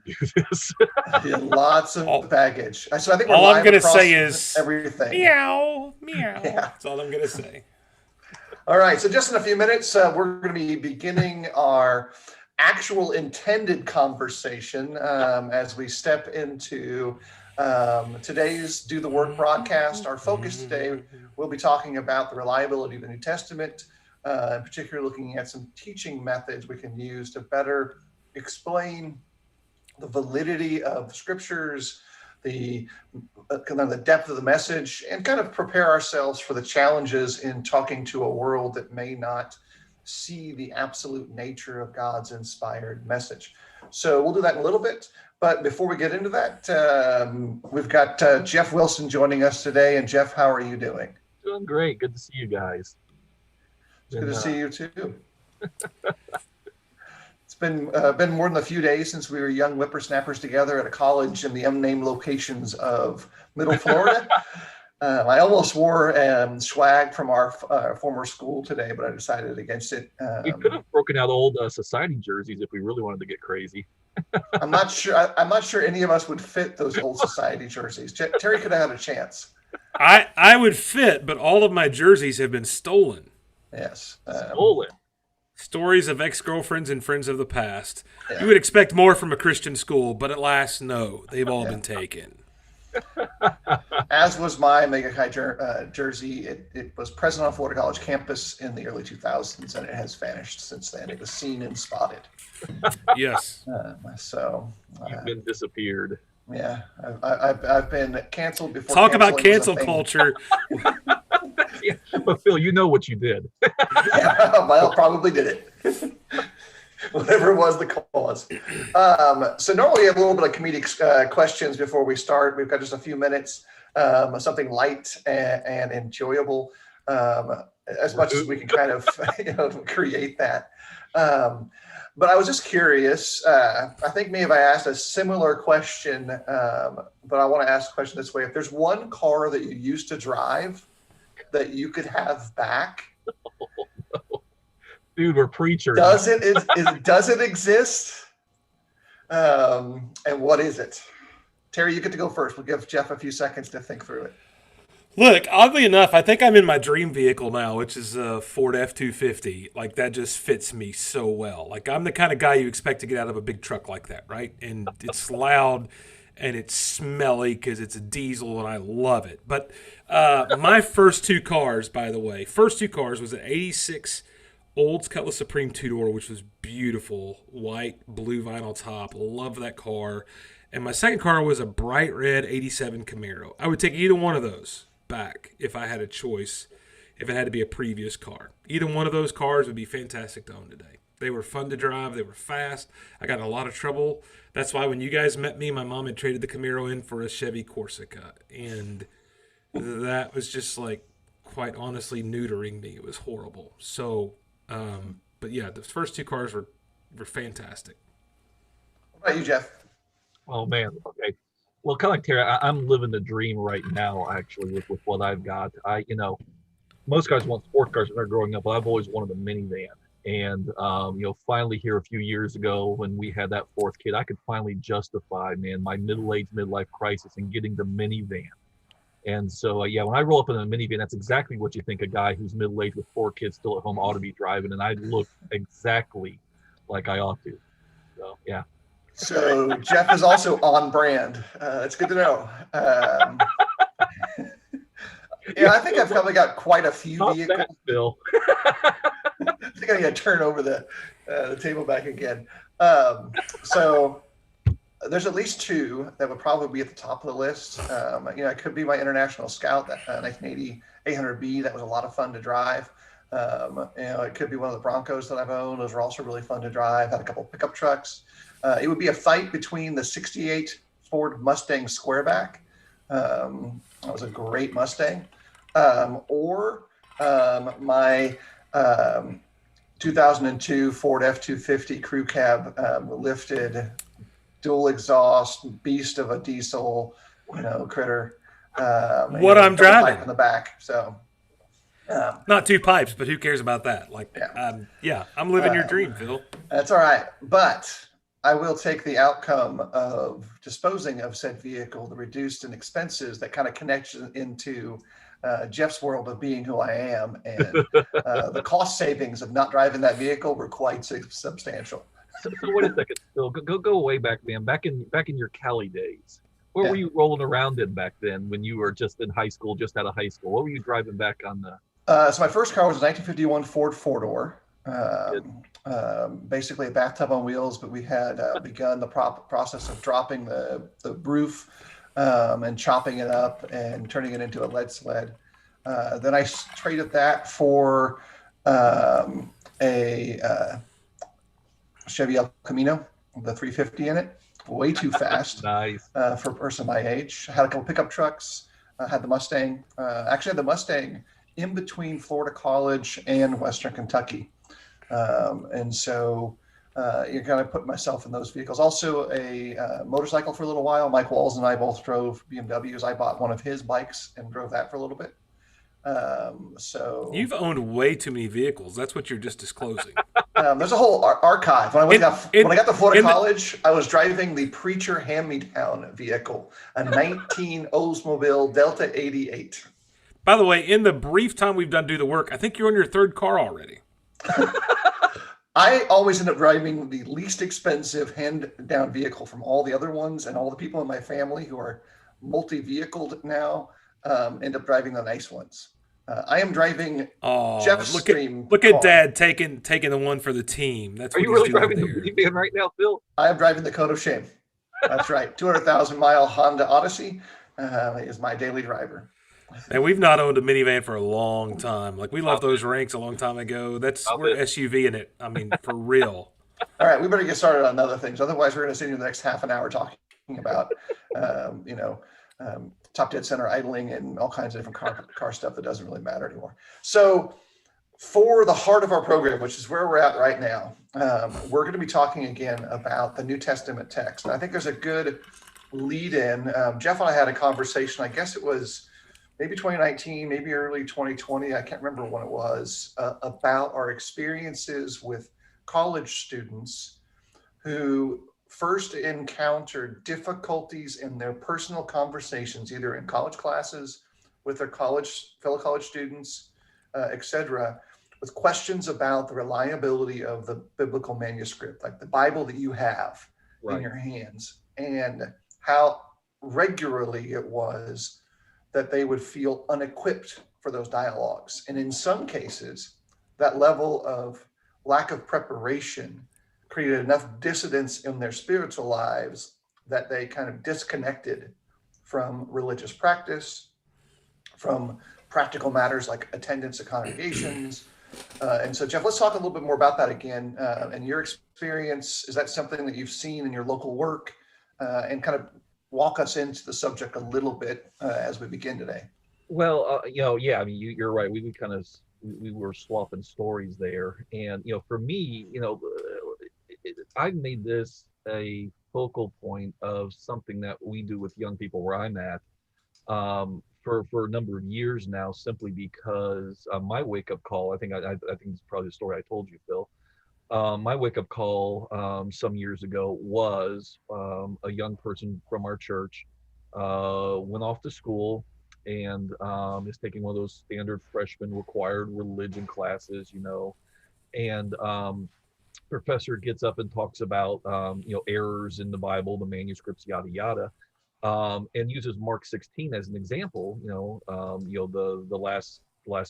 do this. Yeah, lots of baggage. So I think all I'm going to say is everything. Meow, meow. Yeah. That's all I'm going to say. All right. So just in a few minutes, we're going to be beginning our actual intended conversation as we step into today's Do the Work broadcast. Our focus today, we'll be talking about the reliability of the New Testament, particularly looking at some teaching methods we can use to better explain the validity of scriptures, the kind of the depth of the message, and kind of prepare ourselves for the challenges in talking to a world that may not see the absolute nature of God's inspired message. So we'll do that in a little bit. But before we get into that, we've got Jeff Wilson joining us today. And Jeff, how are you doing? Doing great. Good to see you guys. It's good to see you too. It's been more than a few days since we were young whippersnappers together at a college in the unnamed locations of Middle Florida. I almost wore swag from our former school today, but I decided against it. We could have broken out old society jerseys if we really wanted to get crazy. I'm not sure any of us would fit those old society jerseys. Terry could have had a chance. I would fit, but all of my jerseys have been stolen. Yes, Stolen. Stories of ex-girlfriends and friends of the past. Yeah. You would expect more from a Christian school, but at last, no. They've all been taken. As was my Mega Chi jersey. It was present on Florida College campus in the early 2000s, and it has vanished since then. It was seen and spotted. Yes. You've been disappeared. Yeah, I've been canceled before. Talk about cancel culture. Yeah, but Phil, you know what you did. Yeah, well, probably did it. Whatever was the cause. So normally we have a little bit of comedic questions before we start. We've got just a few minutes, something light and enjoyable, as much as we can kind of create that. But I was just curious. I think maybe I asked a similar question, but I want to ask the question this way. If there's one car that you used to drive that you could have back, dude, we're preachers. Does it exist? And what is it? Terry, you get to go first. We'll give Jeff a few seconds to think through it. Look, oddly enough, I think I'm in my dream vehicle now, which is a Ford F-250. Like, that just fits me so well. Like, I'm the kind of guy you expect to get out of a big truck like that, right? And it's loud and it's smelly because it's a diesel and I love it. But my first two cars, by the way, was an 86 Olds Cutlass Supreme two-door, which was beautiful, white, blue vinyl top. Love that car. And my second car was a bright red 87 Camaro. I would take either one of those back if I had a choice, if it had to be a previous car. Either one of those cars would be fantastic to own today. They were fun to drive. They were fast. I got in a lot of trouble. That's why when you guys met me, my mom had traded the Camaro in for a Chevy Corsica. And that was just like, quite honestly, neutering me. It was horrible. So, but yeah, the first two cars were fantastic. What about you, Jeff? Oh man, okay. Well, kind of like Terry, I'm living the dream right now, actually, with what I've got. Most guys want sports cars when they're growing up, but I've always wanted a minivan. And finally here a few years ago when we had that fourth kid, I could finally justify, man, my middle-aged midlife crisis and getting the minivan. And so, when I roll up in a minivan, that's exactly what you think a guy who's middle-aged with four kids still at home ought to be driving. And I look exactly like I ought to. So, yeah. So Jeff is also on brand. That's good to know. I think I've probably got quite a few vehicles. That, Bill. I think I got to turn over the table back again. So there's at least two that would probably be at the top of the list. It could be my International Scout, that 1980 800B. That was a lot of fun to drive. It could be one of the Broncos that I've owned. Those are also really fun to drive. Had a couple of pickup trucks. It would be a fight between the 68 Ford Mustang Squareback. That was a great Mustang. Or my 2002 Ford F-250 Crew Cab lifted dual exhaust beast of a diesel, critter. What I'm driving in the back. So not two pipes, but who cares about that? Like, I'm living your dream, Phil. That's all right. But I will take the outcome of disposing of said vehicle, the reduced in expenses that kind of connects into Jeff's world of being who I am, and the cost savings of not driving that vehicle were quite substantial. So wait a second, Phil. Go way back, man. Back in your Cali days. What Yeah. were you rolling around in back then when you were just in high school, just out of high school? What were you driving back on the? So my first car was a 1951 Ford four-door. Basically a bathtub on wheels, but we had begun the process of dropping the roof and chopping it up and turning it into a lead sled. Then I traded that for a Chevy El Camino with a 350 in it. Way too fast. Nice. For a person my age. I had a couple pickup trucks. I had the Mustang. Actually, had the Mustang in between Florida College and Western Kentucky. And so you're kind of putting myself in those vehicles. Also a motorcycle for a little while. Mike Walls and I both drove BMWs. I bought one of his bikes and drove that for a little bit. So You've owned way too many vehicles. That's what you're just disclosing. there's a whole archive. When I got to Florida College, I was driving the Preacher hand-me-down vehicle, a 19 Oldsmobile Delta 88. By the way, in the brief time we've done Do the Work, I think you're on your third car already. I always end up driving the least expensive hand-down vehicle from all the other ones, and all the people in my family who are multi-vehicled now end up driving the nice ones. I am driving Jeff's Stream. Look at Dad taking the one for the team. That's Are what you really he's doing driving the minivan right now, Phil? I am driving the Code of Shame. That's right. 200,000-mile Honda Odyssey is my daily driver. And we've not owned a minivan for a long time. Like, we left those ranks a long time ago. We're SUV in it. I mean, for real. All right, we better get started on other things. Otherwise, we're going to sit here the next half an hour talking about, top dead center idling and all kinds of different car stuff that doesn't really matter anymore. So for the heart of our program, which is where we're at right now, we're going to be talking again about the New Testament text. And I think there's a good lead in. Jeff and I had a conversation, I guess it was maybe 2019, maybe early 2020. I can't remember when it was, about our experiences with college students who first encountered difficulties in their personal conversations, either in college classes, with their fellow college students, etc., with questions about the reliability of the biblical manuscript, like the Bible that you have in your hands, and how regularly it was that they would feel unequipped for those dialogues. And in some cases, that level of lack of preparation created enough dissonance in their spiritual lives that they kind of disconnected from religious practice, from practical matters like attendance at congregations. And so, Jeff, let's talk a little bit more about that again. And your experience, is that something that you've seen in your local work? And kind of walk us into the subject a little bit as we begin today. Well, yeah, I mean, you're right. We were swapping stories there. And, for me, I've made this a focal point of something that we do with young people where I'm at for a number of years now, simply because my wake-up call, I think it's probably the story I told you, Phil. My wake-up call some years ago was a young person from our church went off to school and is taking one of those standard freshman required religion classes, and professor gets up and talks about errors in the Bible, the manuscripts, yada yada, and uses Mark 16 as an example. The last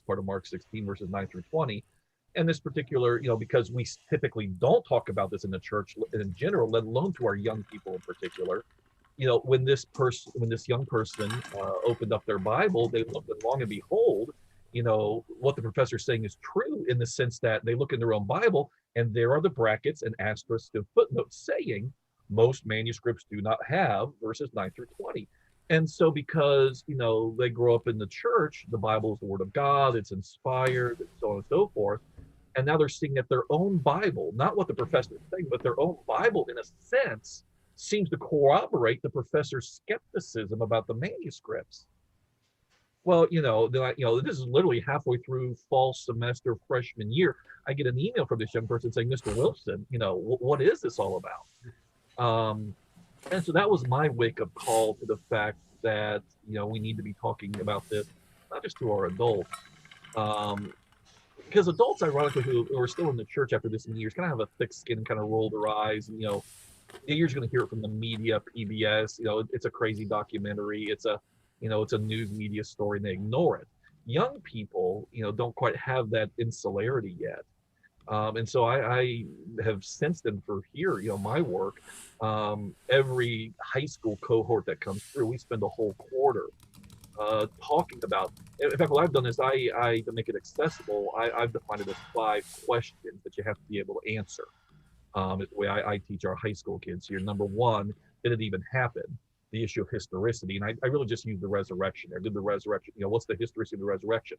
part of Mark 16 verses 9 through 20, and this particular, because we typically don't talk about this in the church in general, let alone to our young people in particular. When this young person opened up their Bible, they looked, and long and behold, what the professor's saying is true, in the sense that they look in their own Bible and there are the brackets and asterisks and footnotes saying most manuscripts do not have verses 9 through 20. And so because, they grow up in the church, the Bible is the word of God, it's inspired, and so on and so forth. And now they're seeing that their own Bible, not what the professor is saying, but their own Bible, in a sense, seems to corroborate the professor's skepticism about the manuscripts. Well, this is literally halfway through fall semester freshman year. I get an email from this young person saying, Mr. Wilson, what is this all about? And so that was my wake-up call to the fact that, we need to be talking about this, not just to our adults. Because adults, ironically, who are still in the church after this many years, kind of have a thick skin and kind of roll their eyes. And, you're just going to hear it from the media, PBS. It's a crazy documentary. It's a news media story, and they ignore it. Young people, don't quite have that insularity yet. And so I have sensed them for here, my work. Every high school cohort that comes through, we spend a whole quarter talking about. In fact, what I've done is to make it accessible, I've defined it as 5 questions that you have to be able to answer. Is the way I teach our high school kids here. Number 1, did it even happen? The issue of historicity. And I really just use the resurrection there. Did the resurrection, what's the historicity of the resurrection?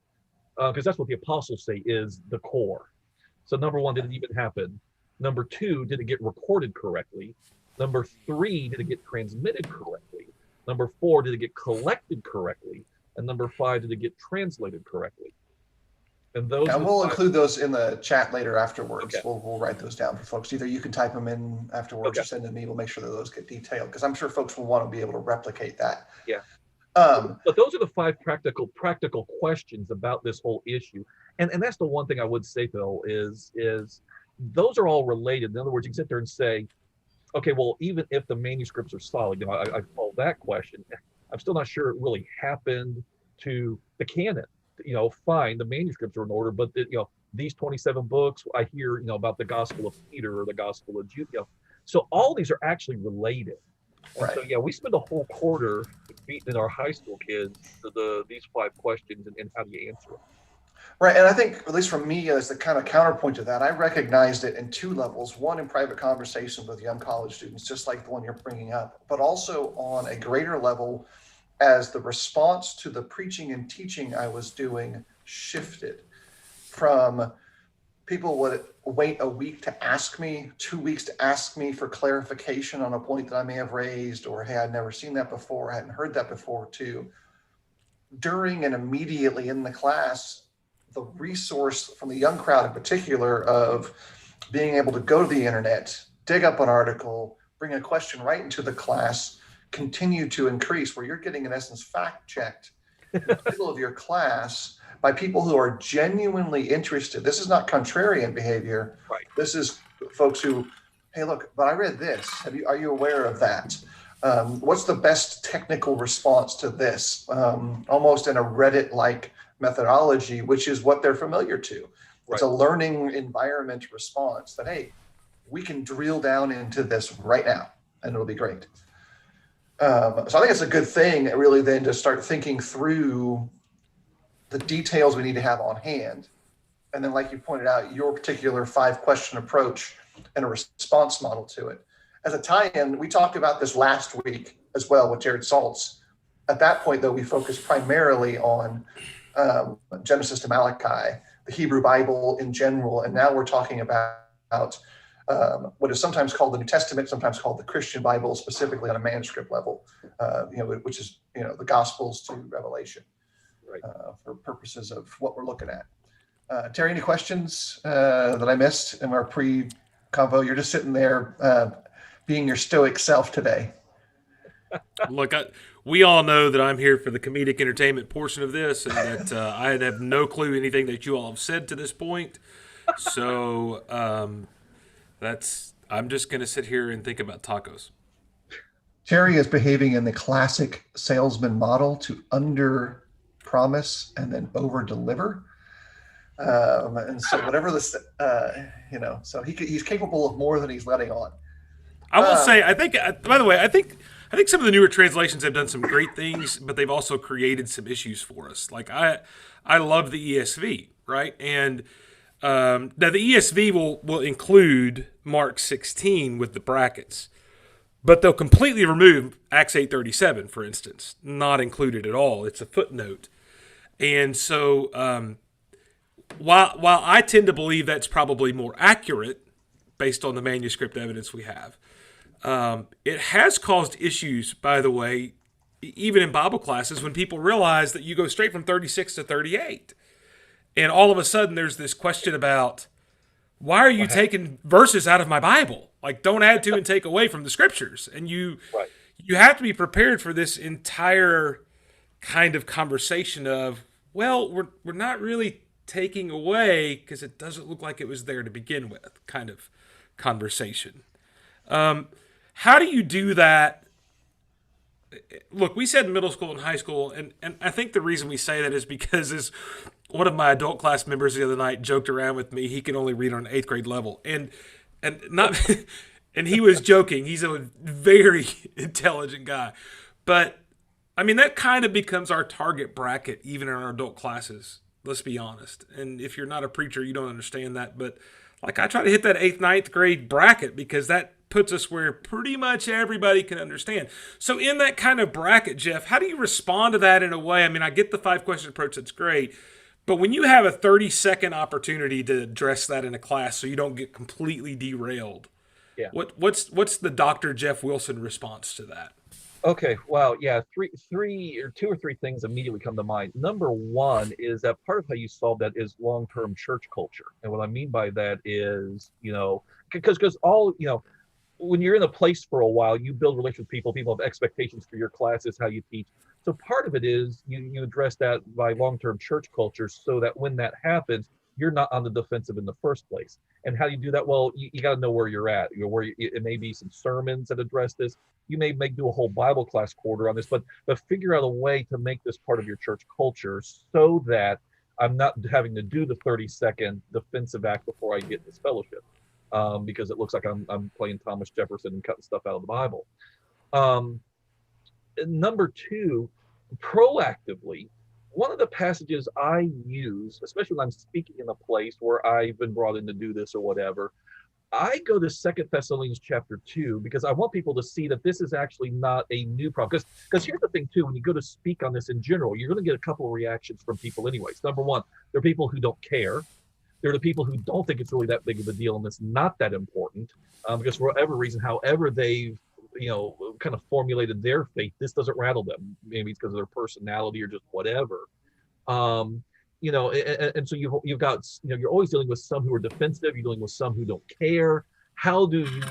Because that's what the apostles say is the core. So number 1, did it even happen? Number 2, did it get recorded correctly? Number 3, did it get transmitted correctly? Number 4, did it get collected correctly? And number 5, did it get translated correctly? And we'll include those in the chat later afterwards. Okay. We'll write those down for folks. Either you can type them in afterwards or send them to me. We'll make sure that those get detailed because I'm sure folks will want to be able to replicate that. Yeah. But those are the 5 practical questions about this whole issue. And that's the one thing I would say, Phil, is those are all related. In other words, you can sit there and say, okay, well, even if the manuscripts are solid, I follow that question. I'm still not sure it really happened to the canon. Fine, the manuscripts are in order, but these 27 books, I hear, about the Gospel of Peter or the Gospel of Jude. So all these are actually related. And right. So we spend a whole quarter beating our high school kids these 5 questions and how do you answer them. Right, and I think, at least for me, as the kind of counterpoint to that, I recognized it in 2 levels. One, in private conversations with young college students, just like the one you're bringing up, but also on a greater level as the response to the preaching and teaching I was doing shifted from people would wait a week to ask me, 2 weeks to ask me for clarification on a point that I may have raised, or, hey, I'd never seen that before, I hadn't heard that before, to during and immediately in the class, the resource from the young crowd in particular of being able to go to the internet, dig up an article, bring a question right into the class, continue to increase, where you're getting, in essence, fact checked in the middle of your class by people who are genuinely interested. This is not contrarian behavior. Right. This is folks who, hey, look, but I read this. Are you aware of that? What's the best technical response to this? Almost in a Reddit-like methodology, which is what they're familiar to. It's a learning environment response that, hey, we can drill down into this right now and it'll be great. So I think it's a good thing really then to start thinking through the details we need to have on hand. And then, like you pointed out, your particular 5-question approach and a response model to it. As a tie-in, we talked about this last week as well with Jared Saltz. At that point, though, we focused primarily on Genesis to Malachi, the Hebrew Bible in general, and now we're talking about what is sometimes called the New Testament, sometimes called the Christian Bible, specifically on a manuscript level, which is the Gospels to Revelation, for purposes of what we're looking at. Terry, any questions that I missed in our pre-convo? You're just sitting there being your stoic self today. Look, we all know that I'm here for the comedic entertainment portion of this, and that I have no clue anything that you all have said to this point. So I'm just going to sit here and think about tacos. Terry is behaving in the classic salesman model to under promise and then over deliver. And so whatever this, so he's capable of more than he's letting on. I will say, I think, by the way, I think some of the newer translations have done some great things, but they've also created some issues for us. Like I love the ESV, right? And now the ESV will include Mark 16 with the brackets, but they'll completely remove Acts 8:37, for instance, not included at all. It's a footnote. And so while I tend to believe that's probably more accurate based on the manuscript evidence we have, it has caused issues, by the way, even in Bible classes, when people realize that you go straight from 36 to 38. And all of a sudden there's this question about, why are you taking verses out of my Bible? Like, don't add to and take away from the scriptures. And you have to be prepared for this entire kind of conversation of, well, we're not really taking away because it doesn't look like it was there to begin with, kind of conversation. How do you do that? Look, we said middle school and high school, and I think the reason we say that is because as one of my adult class members the other night joked around with me, he can only read on an 8th grade level. And not and he was joking. He's a very intelligent guy. But I mean, that kind of becomes our target bracket even in our adult classes. Let's be honest. And if you're not a preacher, you don't understand that, but like, I try to hit that 8th, 9th grade bracket because that puts us where pretty much everybody can understand. So in that kind of bracket, Jeff, how do you respond to that in a way? I mean, I get the 5-question approach. That's great. But when you have a 30-second opportunity to address that in a class so you don't get completely derailed, what's the Dr. Jeff Wilson response to that? Okay, well, yeah, two or three things immediately come to mind. Number one is that part of how you solve that is long-term church culture. And what I mean by that is, because all, when you're in a place for a while, you build relations with people. People have expectations for your classes, how you teach. So part of it is you address that by long-term church culture so that when that happens, you're not on the defensive in the first place. And how do you do that? Well, you got to know where you're at. It may be some sermons that address this. You may do a whole Bible class quarter on this, but figure out a way to make this part of your church culture so that I'm not having to do the 30-second defensive act before I get this fellowship, because it looks like I'm playing Thomas Jefferson and cutting stuff out of the Bible. Number two, proactively, one of the passages I use, especially when I'm speaking in a place where I've been brought in to do this or whatever, I go to 2 Thessalonians chapter 2 because I want people to see that this is actually not a new problem. Because here's the thing, too, when you go to speak on this in general, you're going to get a couple of reactions from people anyways. Number one, there are people who don't care. There are the people who don't think it's really that big of a deal and it's not that important because for whatever reason, however they've kind of formulated their faith, this doesn't rattle them. Maybe it's because of their personality or just whatever. And so you've got, you're always dealing with some who are defensive. You're dealing with some who don't care. How do you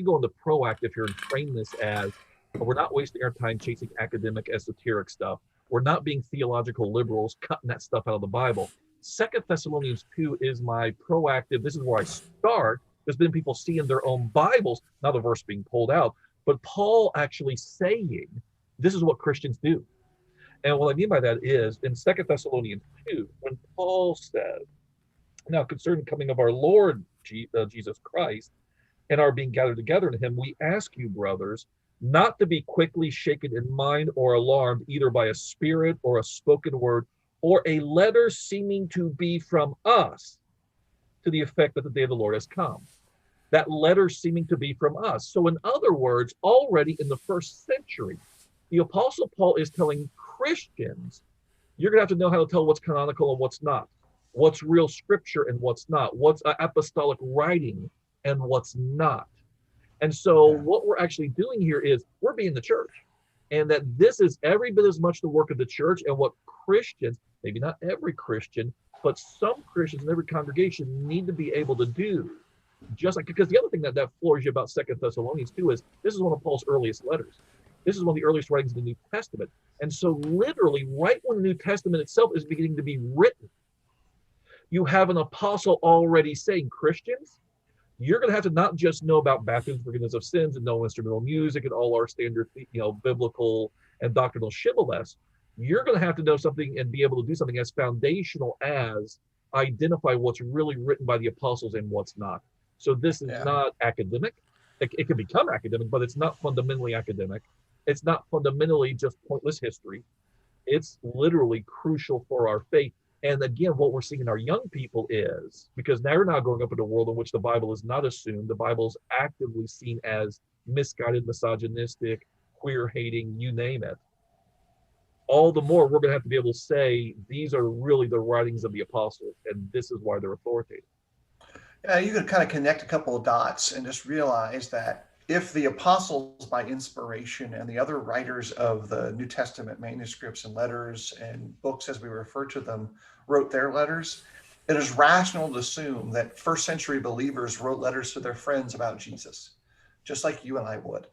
go into proactive here and frame this as, we're not wasting our time chasing academic esoteric stuff. We're not being theological liberals, cutting that stuff out of the Bible. 2 Thessalonians 2 is my proactive. This is where I start. There's been people seeing their own Bibles, not a verse being pulled out, but Paul actually saying, this is what Christians do. And what I mean by that is in 2 Thessalonians 2, when Paul says, now concerning the coming of our Lord Jesus Christ and our being gathered together in him, we ask you, brothers, not to be quickly shaken in mind or alarmed either by a spirit or a spoken word or a letter seeming to be from us to the effect that the day of the Lord has come. That letter seeming to be from us. So in other words, already in the first century, the Apostle Paul is telling Christians, you're going to have to know how to tell what's canonical and what's not, what's real scripture and what's not, what's apostolic writing and what's not. And so what we're actually doing here is we're being the church, and that this is every bit as much the work of the church and what Christians, maybe not every Christian, but some Christians in every congregation need to be able to do. Just like, because the other thing that floors you about 2 Thessalonians 2 is this is one of Paul's earliest letters. This is one of the earliest writings of the New Testament. And so literally right when the New Testament itself is beginning to be written, you have an apostle already saying, Christians, you're going to have to not just know about baptism, forgiveness of sins, and know instrumental music and all our standard, biblical and doctrinal shibboleths. You're going to have to know something and be able to do something as foundational as identify what's really written by the apostles and what's not. So this is not academic. It can become academic, but it's not fundamentally academic. It's not fundamentally just pointless history. It's literally crucial for our faith. And again, what we're seeing in our young people is, because now we're now growing up in a world in which the Bible is not assumed, the Bible is actively seen as misguided, misogynistic, queer-hating, you name it. All the more we're going to have to be able to say, these are really the writings of the apostles, and this is why they're authoritative. You could kind of connect a couple of dots and just realize that if the apostles by inspiration and the other writers of the New Testament manuscripts and letters and books, as we refer to them, wrote their letters, it is rational to assume that first century believers wrote letters to their friends about Jesus, just like you and I would.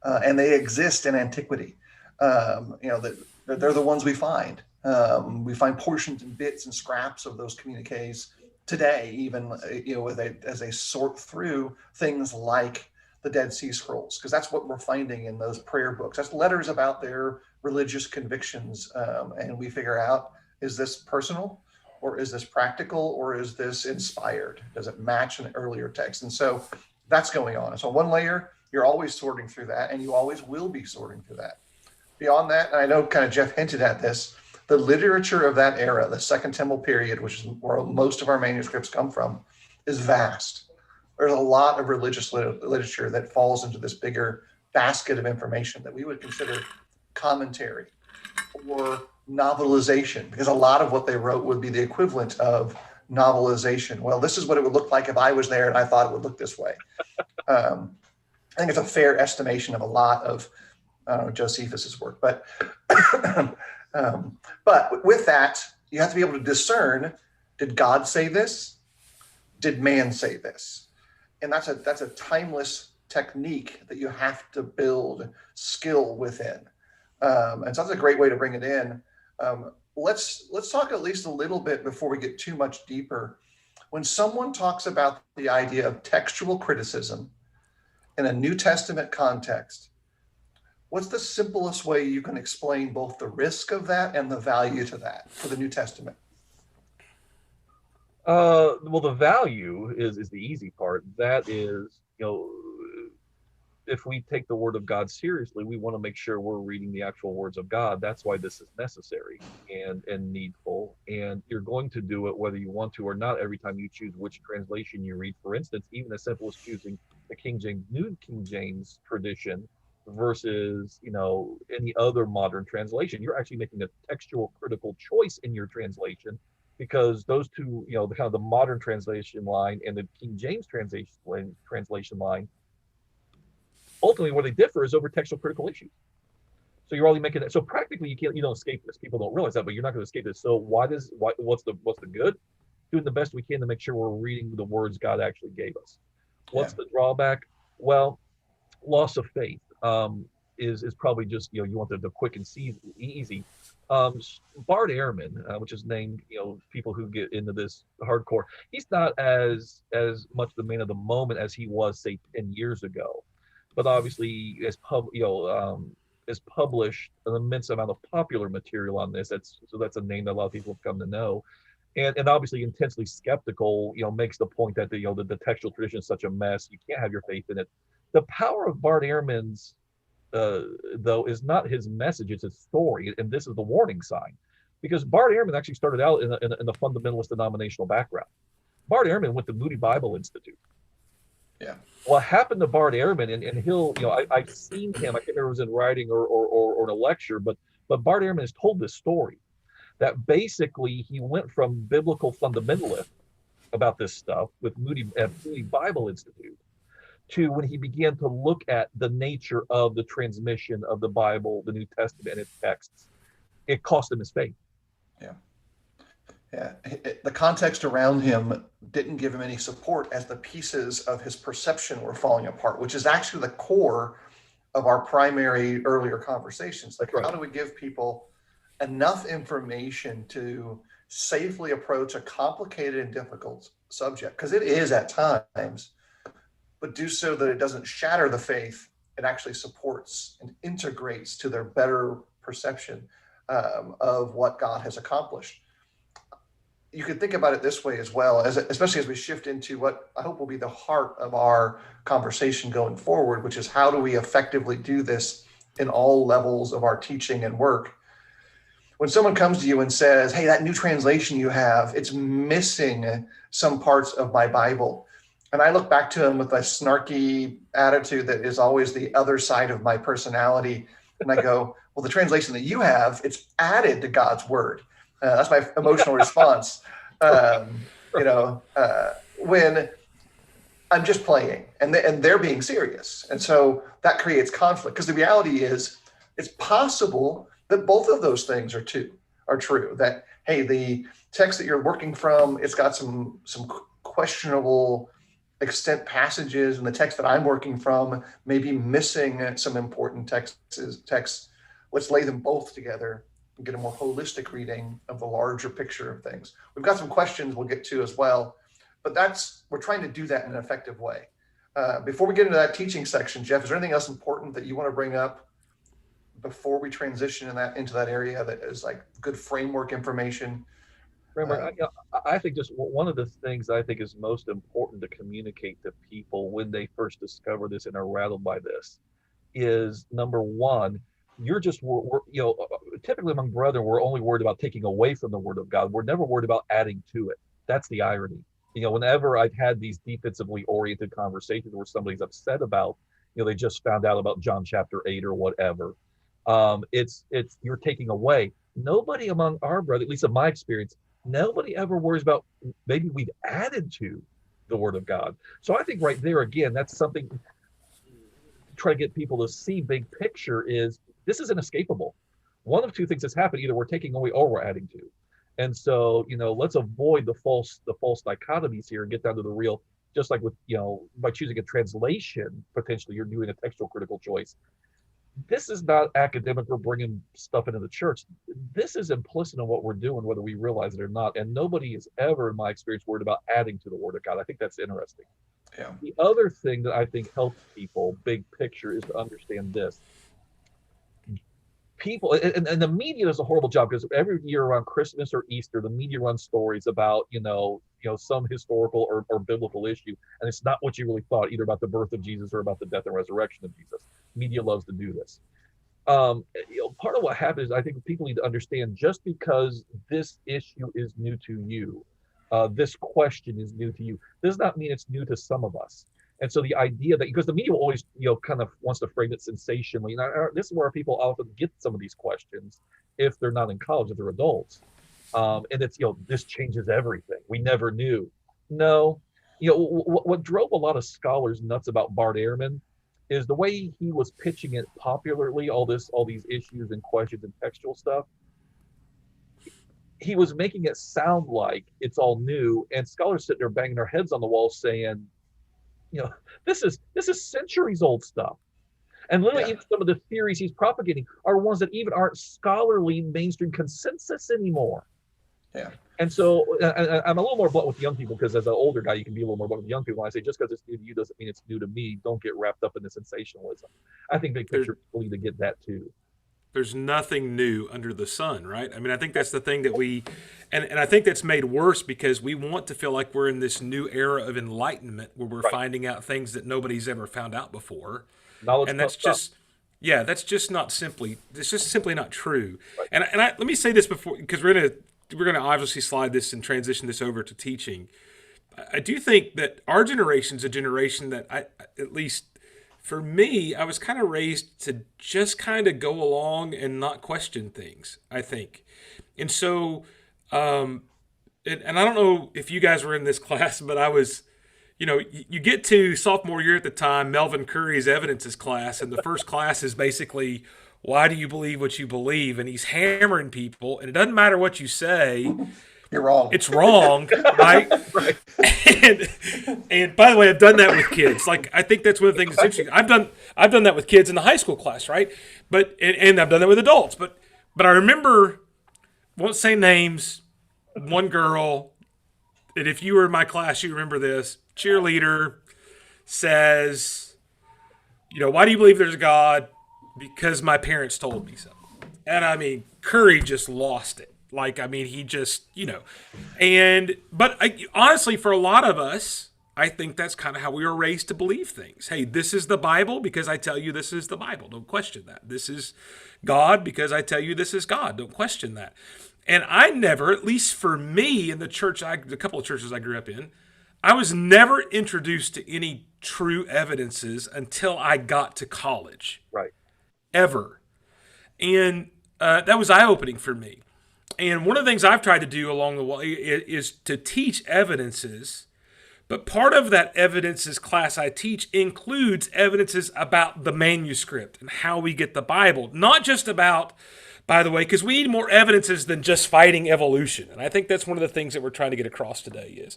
And they exist in antiquity. They're the ones we find. We find portions and bits and scraps of those communiques today, even as they sort through things like the Dead Sea Scrolls, because that's what we're finding in those prayer books. That's letters about their religious convictions, and we figure out, is this personal, or is this practical, or is this inspired? Does it match an earlier text? And so that's going on. And so one layer, you're always sorting through that, and you always will be sorting through that. Beyond that, and I know kind of Jeff hinted at this, the literature of that era, the Second Temple period, which is where most of our manuscripts come from, is vast. There's a lot of religious literature that falls into this bigger basket of information that we would consider commentary or novelization, because a lot of what they wrote would be the equivalent of novelization. Well, this is what it would look like if I was there and I thought it would look this way. I think it's a fair estimation of a lot of Josephus's work. But with that, you have to be able to discern, did God say this? Did man say this? And that's a timeless technique that you have to build skill within. And so that's a great way to bring it in. Let's talk at least a little bit before we get too much deeper. When someone talks about the idea of textual criticism in a New Testament context, what's the simplest way you can explain both the risk of that and the value to that for the New Testament? Well, the value is the easy part. That is, if we take the word of God seriously, we want to make sure we're reading the actual words of God. That's why this is necessary and needful. And you're going to do it whether you want to or not every time you choose which translation you read. For instance, even as simple as choosing the King James, New King James tradition versus, any other modern translation. You're actually making a textual critical choice in your translation, because those two, the kind of the modern translation line and the King James translation line, ultimately where they differ is over textual critical issues. So you're only making that. So practically you don't escape this. People don't realize that, but you're not going to escape this. So what's the good? Doing the best we can to make sure we're reading the words God actually gave us. What's the drawback? Well, loss of faith is probably just, you want the quick and easy. Bart Ehrman, which is named, people who get into this hardcore, he's not as much the man of the moment as he was, say, 10 years ago. But obviously, has published an immense amount of popular material on this. That's a name that a lot of people have come to know, and obviously intensely skeptical. Makes the point that the textual tradition is such a mess. You can't have your faith in it. The power of Bart Ehrman's though is not his message; it's his story, and this is the warning sign, because Bart Ehrman actually started out in a fundamentalist denominational background. Bart Ehrman went to Moody Bible Institute. Yeah. What happened to Bart Ehrman, and he'll, I've seen him. I can't remember if it was in writing or in a lecture, but Bart Ehrman has told this story that basically he went from biblical fundamentalist about this stuff with Moody Bible Institute to when he began to look at the nature of the transmission of the Bible, the New Testament, and its texts. It cost him his faith. Yeah. Yeah, the context around him didn't give him any support as the pieces of his perception were falling apart, which is actually the core of our primary earlier conversations. Like, how do we give people enough information to safely approach a complicated and difficult subject? Because it is at times, but do so that it doesn't shatter the faith. It actually supports and integrates to their better perception of what God has accomplished. You could think about it this way as well, especially as we shift into what I hope will be the heart of our conversation going forward, which is how do we effectively do this in all levels of our teaching and work. When someone comes to you and says, hey, that new translation you have, it's missing some parts of my Bible. And I look back to them with a snarky attitude that is always the other side of my personality. And I go, well, the translation that you have, it's added to God's word. That's my emotional response. When I'm just playing, and they're being serious. And so that creates conflict, because the reality is it's possible that both of those things are true. That, hey, the text that you're working from, it's got some questionable extent passages, and the text that I'm working from may be missing some important texts. Let's lay them both together and get a more holistic reading of the larger picture of things. We've got some questions we'll get to as well, but we're trying to do that in an effective way. Before we get into that teaching section, Jeff, is there anything else important that you want to bring up before we transition into that area that is like good framework information? Remember, I think just one of the things I think is most important to communicate to people when they first discover this and are rattled by this is, number one, typically among brethren, we're only worried about taking away from the Word of God. We're never worried about adding to it. That's the irony. Whenever I've had these defensively oriented conversations where somebody's upset about, they just found out about John chapter 8 or whatever, it's you're taking away. Nobody among our brothers, at least in my experience, nobody ever worries about maybe we've added to the Word of God. So I think right there, again, that's something to try to get people to see big picture is this is inescapable. One of two things has happened. Either we're taking away or we're adding to. And so, let's avoid the false dichotomies here and get down to the real, just like with, by choosing a translation, potentially you're doing a textual critical choice. This is not academic or bringing stuff into the church. This is implicit in what we're doing, whether we realize it or not. And nobody is ever, in my experience, worried about adding to the Word of God. I think that's interesting. Yeah. The other thing that I think helps people, big picture, is to understand this. People, and the media does a horrible job, because every year around Christmas or Easter, the media runs stories about, some historical or biblical issue, and it's not what you really thought, either about the birth of Jesus or about the death and resurrection of Jesus. Media loves to do this. Part of what happens is I think people need to understand, just because this issue is new to you, this question is new to you, does not mean it's new to some of us. And so the idea that, because the media will always, kind of wants to frame it sensationally. And this is where people often get some of these questions if they're not in college, if they're adults. And it's, this changes everything. We never knew. No. What drove a lot of scholars nuts about Bart Ehrman is the way he was pitching it popularly, all these issues and questions and textual stuff. He was making it sound like it's all new, and scholars sitting there banging their heads on the wall saying, this is centuries old stuff. And literally even some of the theories he's propagating are ones that even aren't scholarly mainstream consensus anymore. Yeah. And so I'm a little more blunt with young people, because as an older guy, you can be a little more blunt with young people. I say, just because it's new to you doesn't mean it's new to me. Don't get wrapped up in the sensationalism. I think big picture people need to get that too. There's nothing new under the sun, right? I mean, I think that's the thing that and I think that's made worse because we want to feel like we're in this new era of enlightenment where we're finding out things that nobody's ever found out before. Knowledge, and that's just, that's just simply not true. Right. And let me say this before, because we're gonna obviously slide this and transition this over to teaching. I do think that our generation's a generation that at least for me, I was kind of raised to just kind of go along and not question things, I think. And so, and I don't know if you guys were in this class, but I was, you get to sophomore year at the time, Melvin Curry's evidences class, and the first class is basically, why do you believe what you believe? And he's hammering people, and it doesn't matter what you say. You're wrong. It's wrong, right? Right. And by the way, I've done that with kids. Like, I think that's one of the things that's interesting. I've done that with kids in the high school class, right? But and I've done that with adults. But I remember, won't say names, one girl, and if you were in my class, you remember this. Cheerleader says, why do you believe there's a God? Because my parents told me so. And I mean, Curry just lost it. Like, I mean, he just, but honestly, for a lot of us, I think that's kind of how we were raised to believe things. Hey, this is the Bible because I tell you this is the Bible. Don't question that. This is God because I tell you this is God. Don't question that. And I never, at least for me in the church, the couple of churches I grew up in, I was never introduced to any true evidences until I got to college. Right. Ever. And that was eye-opening for me. And one of the things I've tried to do along the way is to teach evidences, But part of that evidences class I teach includes evidences about the manuscript and how we get the Bible. Not just about, by the way, because we need more evidences than just fighting evolution. And I think that's one of the things that we're trying to get across today is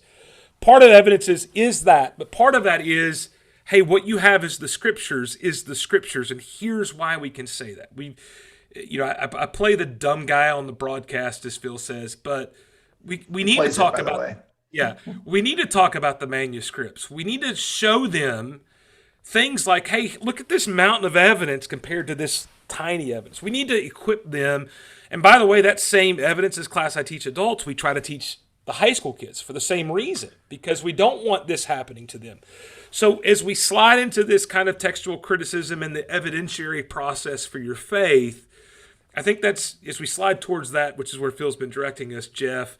part of the evidences is that, but part of that is, hey, what you have is the scriptures, and here's why we can say that. I play the dumb guy on the broadcast, as Phil says, but we need to talk about. Yeah, we need to talk about the manuscripts. We need to show them things like, hey, look at this mountain of evidence compared to this tiny evidence. We need to equip them. And by the way, that same evidence as class I teach adults, we try to teach the high school kids for the same reason, because we don't want this happening to them. So as we slide into this kind of textual criticism and the evidentiary process for your faith, I think that's, as we slide towards that, which is where Phil's been directing us, Jeff,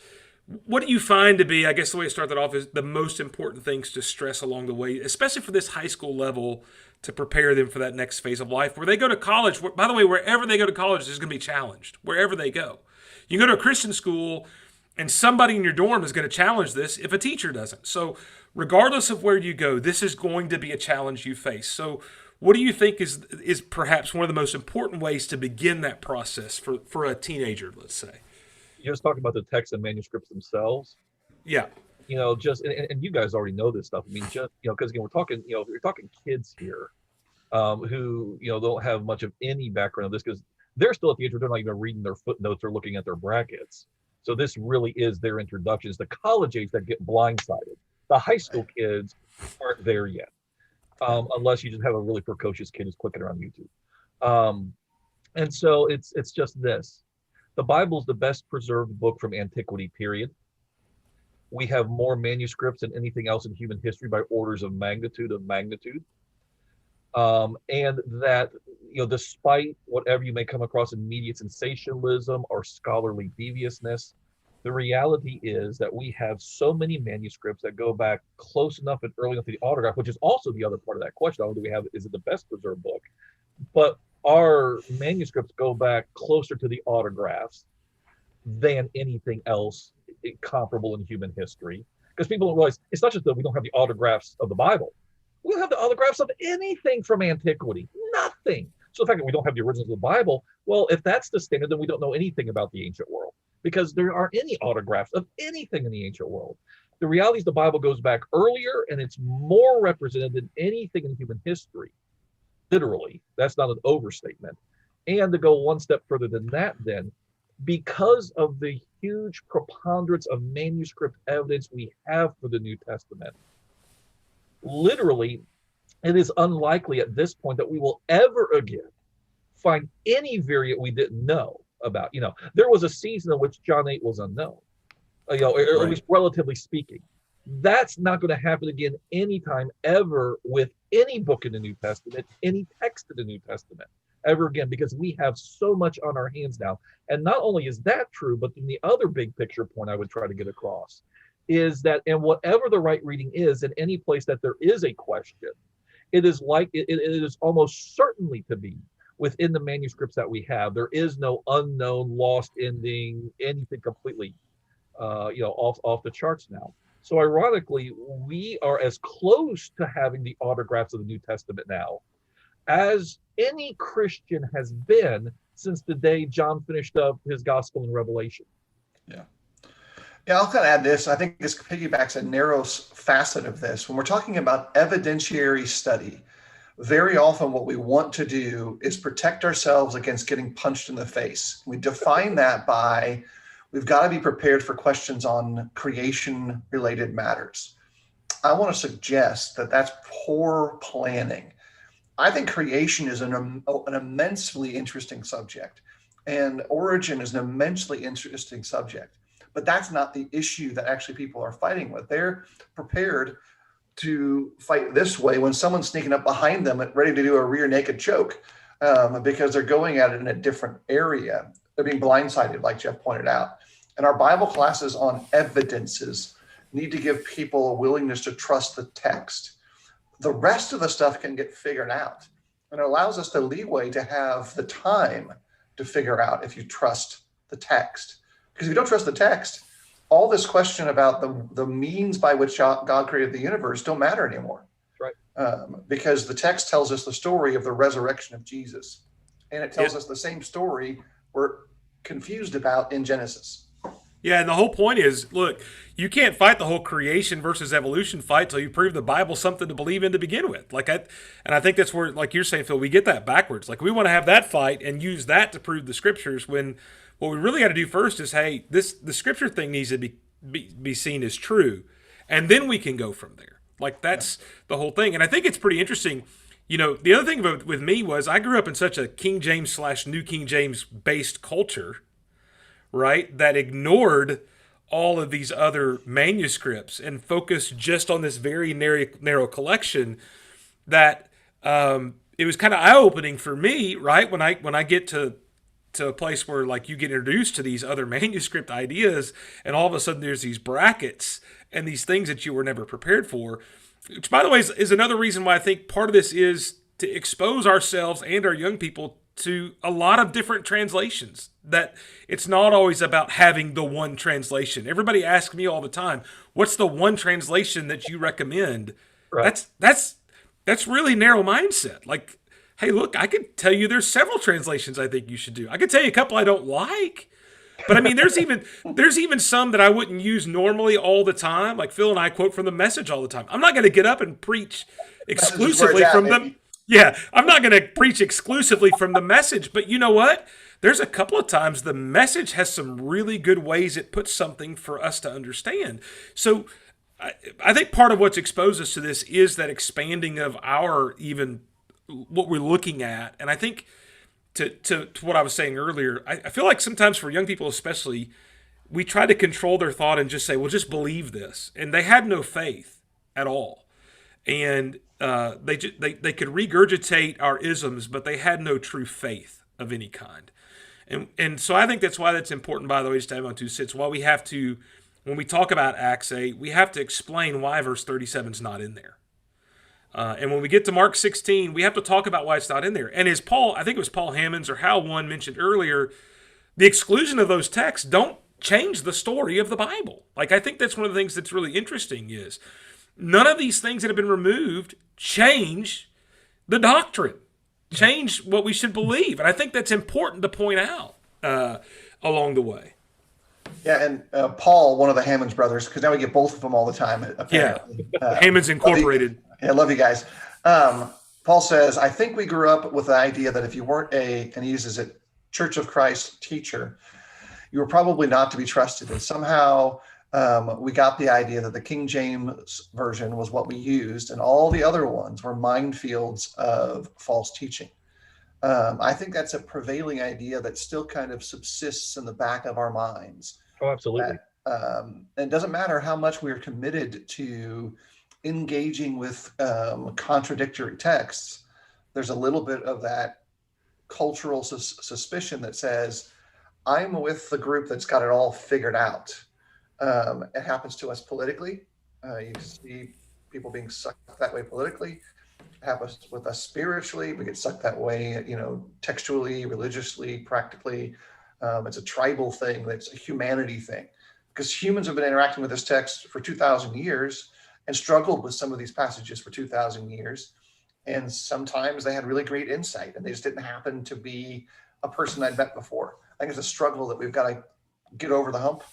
what do you find to be, I guess the way to start that off is the most important things to stress along the way, especially for this high school level, to prepare them for that next phase of life where they go to college? By the way, wherever they go to college is going to be challenged, wherever they go. You go to a Christian school and somebody in your dorm is going to challenge this if a teacher doesn't. So regardless of where you go, this is going to be a challenge you face. So what do you think is perhaps one of the most important ways to begin that process for a teenager, let's say? You're just talking about the text and manuscripts themselves. Yeah. Just, and you guys already know this stuff. I mean, just, because again, we're talking, we're talking kids here who, don't have much of any background of this, because they're still at the age where they're not even reading their footnotes or looking at their brackets. So this really is their introduction. It's the college age that get blindsided. The high school kids aren't there yet, unless you just have a really precocious kid who's clicking around YouTube. And so it's just this. The Bible is the best preserved book from antiquity, period. We have more manuscripts than anything else in human history by orders of magnitude. And that, despite whatever you may come across in media sensationalism or scholarly deviousness, the reality is that we have so many manuscripts that go back close enough and early enough to the autograph, which is also the other part of that question. Not only do we have, is it the best preserved book, but our manuscripts go back closer to the autographs than anything else comparable in human history. Because people don't realize it's not just that we don't have the autographs of the Bible. We don't have the autographs of anything from antiquity. Nothing. So the fact that we don't have the originals of the Bible, well, if that's the standard, then we don't know anything about the ancient world, because there aren't any autographs of anything in the ancient world. The reality is the Bible goes back earlier, and it's more represented than anything in human history. Literally, that's not an overstatement. And to go one step further than that, then, because of the huge preponderance of manuscript evidence we have for the New Testament, literally, it is unlikely at this point that we will ever again find any variant we didn't know about. There was a season in which John 8 was unknown, or at least relatively speaking. That's not going to happen again anytime ever with any book in the New Testament, any text in the New Testament ever again, because we have so much on our hands now. And not only is that true, but then the other big picture point I would try to get across is that, and whatever the right reading is, in any place that there is a question, it is almost certainly to be within the manuscripts that we have. There is no unknown, lost ending, anything completely, off the charts now. So ironically, we are as close to having the autographs of the New Testament now as any Christian has been since the day John finished up his gospel in Revelation. Yeah. Yeah, I'll kind of add this. I think this piggybacks a narrow facet of this. When we're talking about evidentiary study, very often what we want to do is protect ourselves against getting punched in the face. We define that by, we've got to be prepared for questions on creation-related matters. I want to suggest that that's poor planning. I think creation is an immensely interesting subject, and origin is an immensely interesting subject. But that's not the issue that actually people are fighting with. They're prepared to fight this way when someone's sneaking up behind them and ready to do a rear naked choke because they're going at it in a different area. They're being blindsided, like Jeff pointed out. And our Bible classes on evidences need to give people a willingness to trust the text. The rest of the stuff can get figured out. And it allows us the leeway to have the time to figure out if you trust the text. Because if you don't trust the text, all this question about the means by which God created the universe don't matter anymore. Right. Because the text tells us the story of the resurrection of Jesus. And it tells us the same story we're confused about in Genesis. Yeah, and the whole point is, look, you can't fight the whole creation versus evolution fight till you prove the Bible's something to believe in to begin with. And I think that's where, like you're saying, Phil, we get that backwards. Like, we want to have that fight and use that to prove the scriptures, when what we really got to do first is, hey, the scripture thing needs to be seen as true, and then we can go from there. Like, that's the whole thing. And I think it's pretty interesting. You know, the other thing with me was I grew up in such a King James / New King James based culture, right, that ignored all of these other manuscripts and focused just on this very narrow collection, that it was kind of eye-opening for me, right, when I get to a place where, like, you get introduced to these other manuscript ideas, and all of a sudden there's these brackets and these things that you were never prepared for, which, by the way, is another reason why I think part of this is to expose ourselves and our young people to a lot of different translations, that it's not always about having the one translation. Everybody asks me all the time, what's the one translation that you recommend? Right. That's really narrow mindset. Like, hey, look, I could tell you there's several translations I think you should do. I could tell you a couple I don't like. But I mean, there's even some that I wouldn't use normally all the time. Like, Phil and I quote from the Message all the time. I'm not going to get up and preach exclusively from them. Yeah, I'm not going to preach exclusively from the Message, but you know what? There's a couple of times the Message has some really good ways it puts something for us to understand. So I think part of what's exposed us to this is that expanding of our even what we're looking at. And I think to what I was saying earlier, I feel like sometimes for young people especially, we try to control their thought and just say, well, just believe this. And they had no faith at all. And they could regurgitate our isms, but they had no true faith of any kind. And so I think that's why that's important, by the way, just to have on 2 cents. Why we have to, when we talk about Acts 8, we have to explain why verse 37 is not in there. And when we get to Mark 16, we have to talk about why it's not in there. And as Paul, I think it was Paul Hammonds or Hal One mentioned earlier, the exclusion of those texts don't change the story of the Bible. Like, I think that's one of the things that's really interesting is none of these things that have been removed change the doctrine, change what we should believe. And I think that's important to point out along the way. Yeah, and Paul, one of the Hammonds brothers, because now we get both of them all the time, apparently. Yeah, Hammonds Incorporated. I love you guys. Paul says, I think we grew up with the idea that if you weren't and he uses it, Church of Christ teacher, you were probably not to be trusted. And somehow we got the idea that the King James version was what we used, and all the other ones were minefields of false teaching. I think that's a prevailing idea that still kind of subsists in the back of our minds. Oh, absolutely. And it doesn't matter how much we're committed to engaging with contradictory texts. There's a little bit of that cultural suspicion that says, I'm with the group that's got it all figured out. It happens to us politically. You see people being sucked that way politically. It happens with us spiritually. We get sucked that way, textually, religiously, practically. It's a tribal thing. It's a humanity thing. Because humans have been interacting with this text for 2,000 years and struggled with some of these passages for 2,000 years. And sometimes they had really great insight, and they just didn't happen to be a person I'd met before. I think it's a struggle that we've got to get over the hump.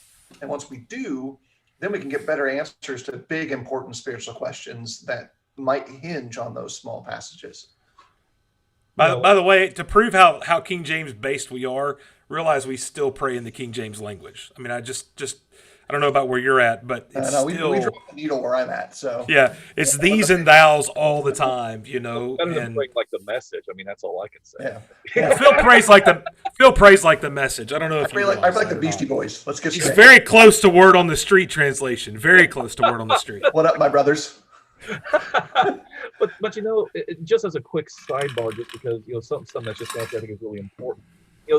And once we do, then we can get better answers to big, important spiritual questions that might hinge on those small passages. By the way, to prove how King James based we are, realize we still pray in the King James language. I mean, I I don't know about where you're at, but it's we drop the needle where I'm at. So yeah, it's these and thous all the time, And like the Message. I mean, that's all I can say. Yeah. Phil prays like the Message. I don't know if I like the Beastie Boys. Let's get straight. He's very close to Word on the Street translation. Very close to Word on the Street. What up, my brothers? but just as a quick sidebar, just because something that's just I think is really important.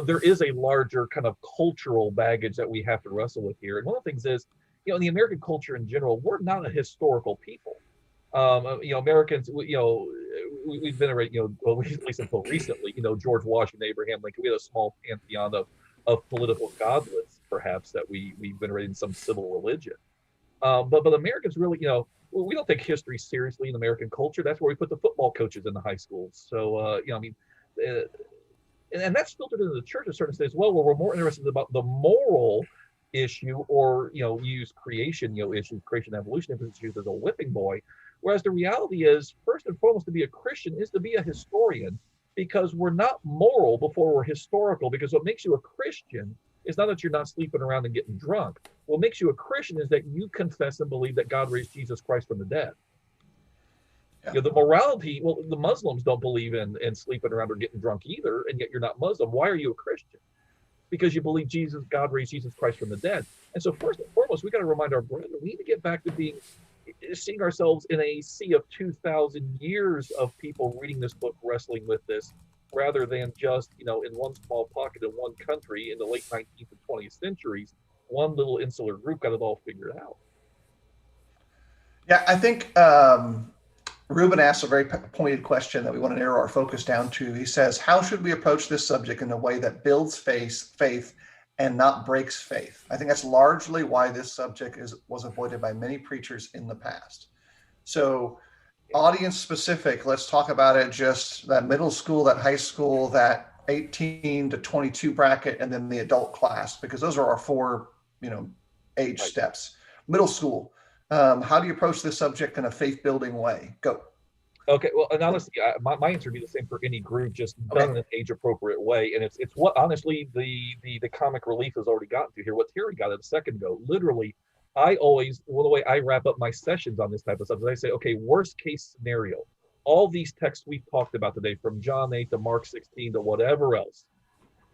There is a larger kind of cultural baggage that we have to wrestle with here. And one of the things is, in the American culture in general, we're not a historical people. Americans, we've been around, at least until recently, George Washington, Abraham Lincoln, we had a small pantheon of political godlets. perhaps, that we've venerated some civil religion. But Americans really, we don't take history seriously in American culture. That's where we put the football coaches in the high schools. So, uh, and that's filtered into the church to a certain extent as well, where we're more interested about the moral issue, or use creation, issues, creation, evolution, if it's used as a whipping boy. Whereas the reality is, first and foremost, to be a Christian is to be a historian, because we're not moral before we're historical. Because what makes you a Christian is not that you're not sleeping around and getting drunk. What makes you a Christian is that you confess and believe that God raised Jesus Christ from the dead. Yeah. The morality, well, the Muslims don't believe in sleeping around or getting drunk either, and yet you're not Muslim. Why are you a Christian? Because you believe God raised Jesus Christ from the dead. And so first and foremost, we got to remind our brethren, we need to get back to seeing ourselves in a sea of 2,000 years of people reading this book, wrestling with this, rather than just, in one small pocket in one country in the late 19th and 20th centuries, one little insular group got it all figured out. Yeah, I think Ruben asks a very pointed question that we want to narrow our focus down to. He says, how should we approach this subject in a way that builds faith and not breaks faith? I think that's largely why this subject was avoided by many preachers in the past. So audience specific, let's talk about it, just that middle school, that high school, that 18 to 22 bracket, and then the adult class, because those are our four, age steps. Middle school. How do you approach this subject in a faith-building way? Go. Okay, well, and honestly, my answer would be the same for any group, just done in an age-appropriate way. And it's what, honestly, the comic relief has already gotten to here. What Terry got a second ago. Literally, the way I wrap up my sessions on this type of stuff is I say, okay, worst-case scenario. All these texts we've talked about today, from John 8 to Mark 16 to whatever else,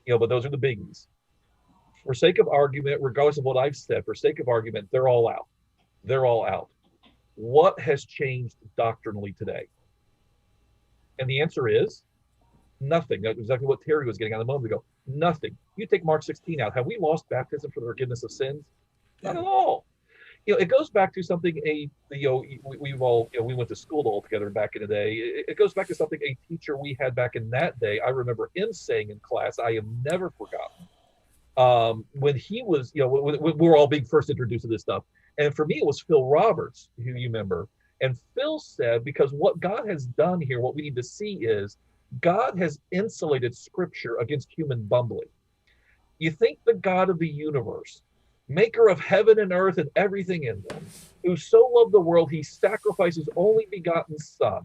but those are the biggies. For sake of argument, regardless of what I've said, for sake of argument, they're all out. They're all out. What has changed doctrinally today? And the answer is nothing. That's exactly what Terry was getting at a moment ago. Nothing. You take Mark 16 out. Have we lost baptism for the forgiveness of sins? Not at all. It goes back to something we've all, we went to school all together back in the day. It goes back to something a teacher we had back in that day. I remember him saying in class, I have never forgotten. When he was, when we were all being first introduced to this stuff. And for me, it was Phil Roberts, who you remember. And Phil said, because what God has done here, what we need to see is God has insulated Scripture against human bumbling. You think the God of the universe, maker of heaven and earth and everything in them, who so loved the world, he sacrificed his only begotten Son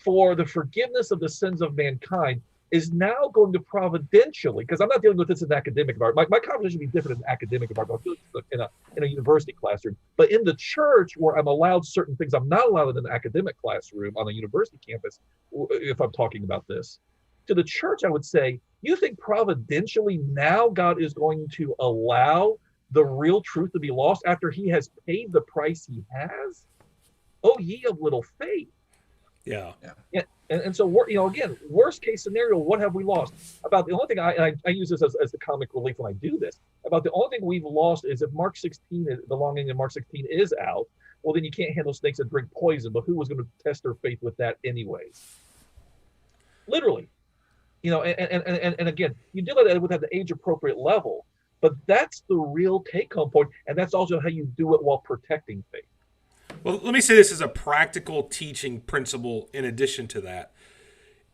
for the forgiveness of the sins of mankind, is now going to providentially, because I'm not dealing with this in academic environment. My conversation would be different in an academic environment, in a university classroom. But in the church, where I'm allowed certain things I'm not allowed in an academic classroom on a university campus, if I'm talking about this, to the church, I would say, you think providentially now God is going to allow the real truth to be lost after he has paid the price he has? Oh, ye of little faith. Yeah. And so, again, worst case scenario, what have we lost? About the only thing, I use this as the comic relief when I do this, about the only thing we've lost is if Mark 16, the long end of Mark 16 is out, well, then you can't handle snakes and drink poison. But who was going to test their faith with that anyways? Literally. And again, you do that with at the age-appropriate level, but that's the real take-home point, and that's also how you do it while protecting faith. Well, let me say this as a practical teaching principle in addition to that.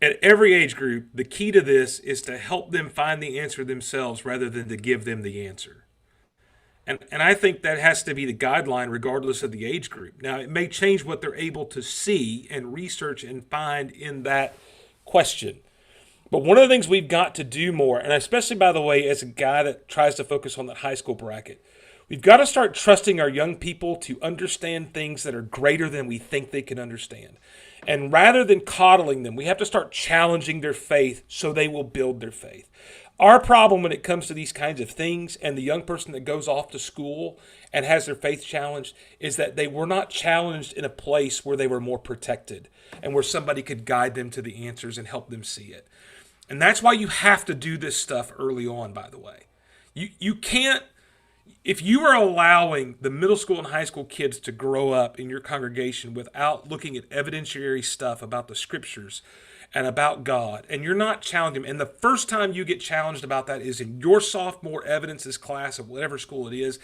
At every age group, the key to this is to help them find the answer themselves rather than to give them the answer. And I think that has to be the guideline regardless of the age group. Now, it may change what they're able to see and research and find in that question. But one of the things we've got to do more, and especially, by the way, as a guy that tries to focus on that high school bracket, we've got to start trusting our young people to understand things that are greater than we think they can understand. And rather than coddling them, we have to start challenging their faith so they will build their faith. Our problem when it comes to these kinds of things and the young person that goes off to school and has their faith challenged is that they were not challenged in a place where they were more protected and where somebody could guide them to the answers and help them see it. And that's why you have to do this stuff early on, by the way. You can't, if you are allowing the middle school and high school kids to grow up in your congregation without looking at evidentiary stuff about the scriptures and about God, and you're not challenging them, and the first time you get challenged about that is in your sophomore evidences class of whatever school it is,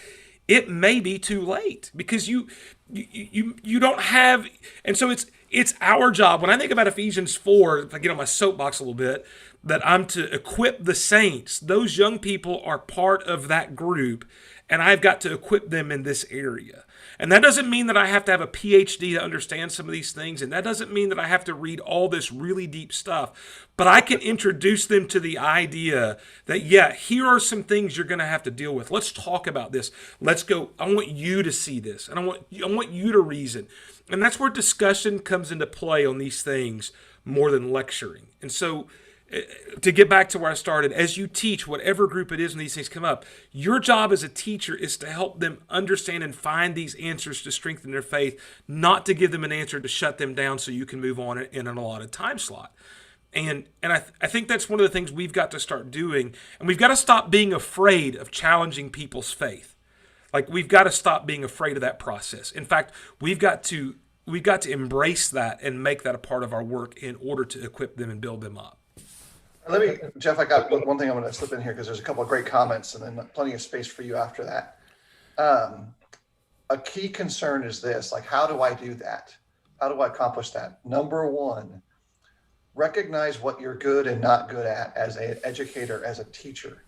it may be too late because you don't have, and so it's our job. When I think about Ephesians 4, if I get on my soapbox a little bit, that I'm to equip the saints. Those young people are part of that group, and I've got to equip them in this area. And that doesn't mean that I have to have a PhD to understand some of these things, and that doesn't mean that I have to read all this really deep stuff, but I can introduce them to the idea that, yeah, here are some things you're going to have to deal with. Let's talk about this. Let's go. I want you to see this, and I want you to reason. And that's where discussion comes into play on these things more than lecturing. And so, to get back to where I started, as you teach whatever group it is and these things come up, your job as a teacher is to help them understand and find these answers to strengthen their faith, not to give them an answer to shut them down so you can move on in an allotted time slot. And I think that's one of the things we've got to start doing, and we've got to stop being afraid of challenging people's faith. Like, we've got to stop being afraid of that process. In fact, we've got to embrace that and make that a part of our work in order to equip them and build them up. Jeff, I got one thing I'm going to slip in here because there's a couple of great comments and then plenty of space for you after that. A key concern is this, like, how do I do that? How do I accomplish that? Number one, recognize what you're good and not good at as an educator, as a teacher.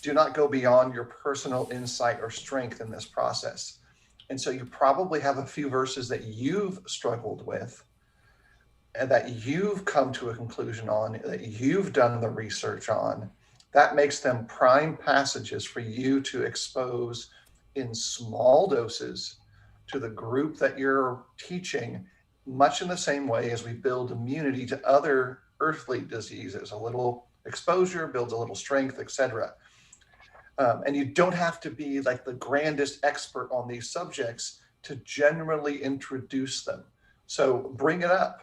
Do not go beyond your personal insight or strength in this process. And so you probably have a few verses that you've struggled with and that you've come to a conclusion on, that you've done the research on. That makes them prime passages for you to expose in small doses to the group that you're teaching, much in the same way as we build immunity to other earthly diseases. A little exposure builds a little strength, etc. And you don't have to be like the grandest expert on these subjects to generally introduce them. So bring it up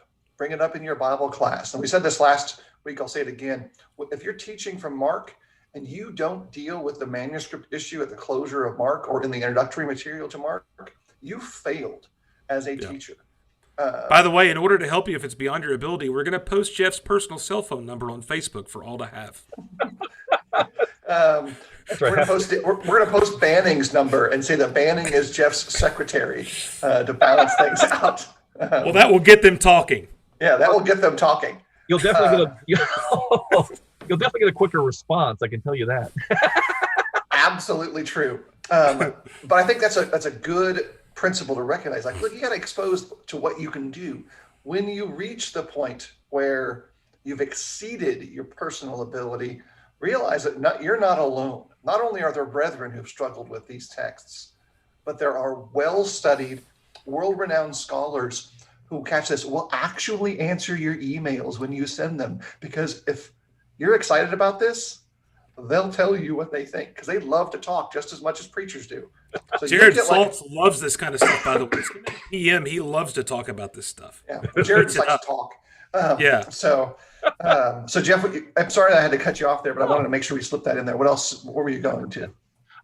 in your Bible class. And we said this last week, I'll say it again. If you're teaching from Mark and you don't deal with the manuscript issue at the closure of Mark or in the introductory material to Mark, you failed as a teacher. By the way, in order to help you if it's beyond your ability, we're going to post Jeff's personal cell phone number on Facebook for all to have. We're going to post Banning's number and say that Banning is Jeff's secretary to balance things out. Well, that will get them talking. Yeah, that will get them talking. You'll definitely get a quicker response. I can tell you that. Absolutely true. But I think that's a good principle to recognize. Like, look, you got to expose to what you can do. When you reach the point where you've exceeded your personal ability, realize that you're not alone. Not only are there brethren who've struggled with these texts, but there are well-studied, world-renowned scholars who catch this, will actually answer your emails when you send them. Because if you're excited about this, they'll tell you what they think, because they love to talk just as much as preachers do. So Jared Saltz loves this kind of stuff, by the way. PM, he loves to talk about this stuff. Yeah, Jared likes to talk. So Jeff, I'm sorry I had to cut you off there, but I wanted to make sure we slipped that in there. What were you going to?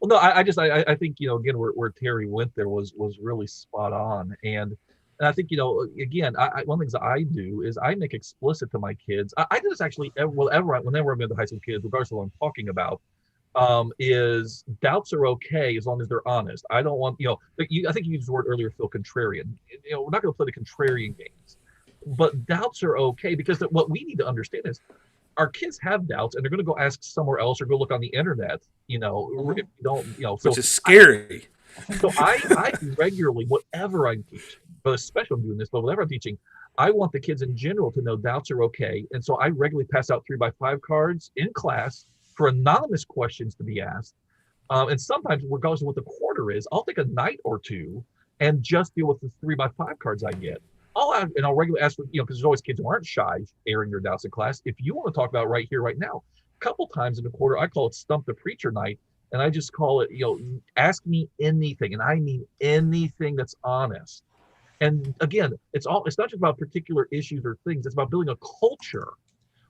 Well, no, I think, again, where Terry went there was really spot on. And I think, again, one of the things that I do is I make explicit to my kids. I do this actually whenever I'm with the high school kids, regardless of what I'm talking about, is doubts are okay as long as they're honest. I don't want, I think you used the word earlier, Phil, contrarian. We're not going to play the contrarian games, but doubts are okay, because what we need to understand is our kids have doubts and they're going to go ask somewhere else or go look on the internet, if you don't, which is scary. So I regularly, whatever I'm teaching, but especially I'm doing this, but whatever I'm teaching, I want the kids in general to know doubts are okay. And so I regularly pass out 3x5 cards in class for anonymous questions to be asked. And sometimes, regardless of what the quarter is, I'll take a night or two and just deal with the 3x5 cards I get. I'll regularly ask for, because there's always kids who aren't shy airing their doubts in class. If you want to talk about right here, right now, a couple times in the quarter, I call it Stump the Preacher Night. And I just call it, ask me anything. And I mean anything that's honest. And again, it's not just about particular issues or things. It's about building a culture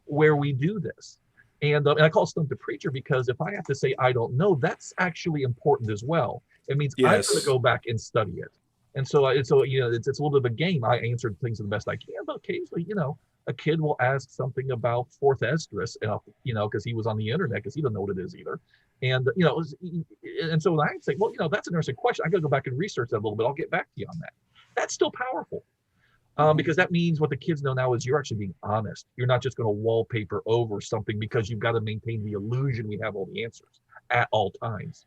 where we do this. And I call Stump the Preacher because if I have to say I don't know, that's actually important as well. It means I'm going to go back and study it. And so it's a little bit of a game. I answered things the best I can, but occasionally, a kid will ask something about fourth Esdras, because he was on the internet, because he doesn't know what it is either. And, and so I say, well, that's an interesting question. I got to go back and research that a little bit. I'll get back to you on that. That's still powerful. Because that means what the kids know now is you're actually being honest. You're not just going to wallpaper over something because you've got to maintain the illusion we have all the answers at all times.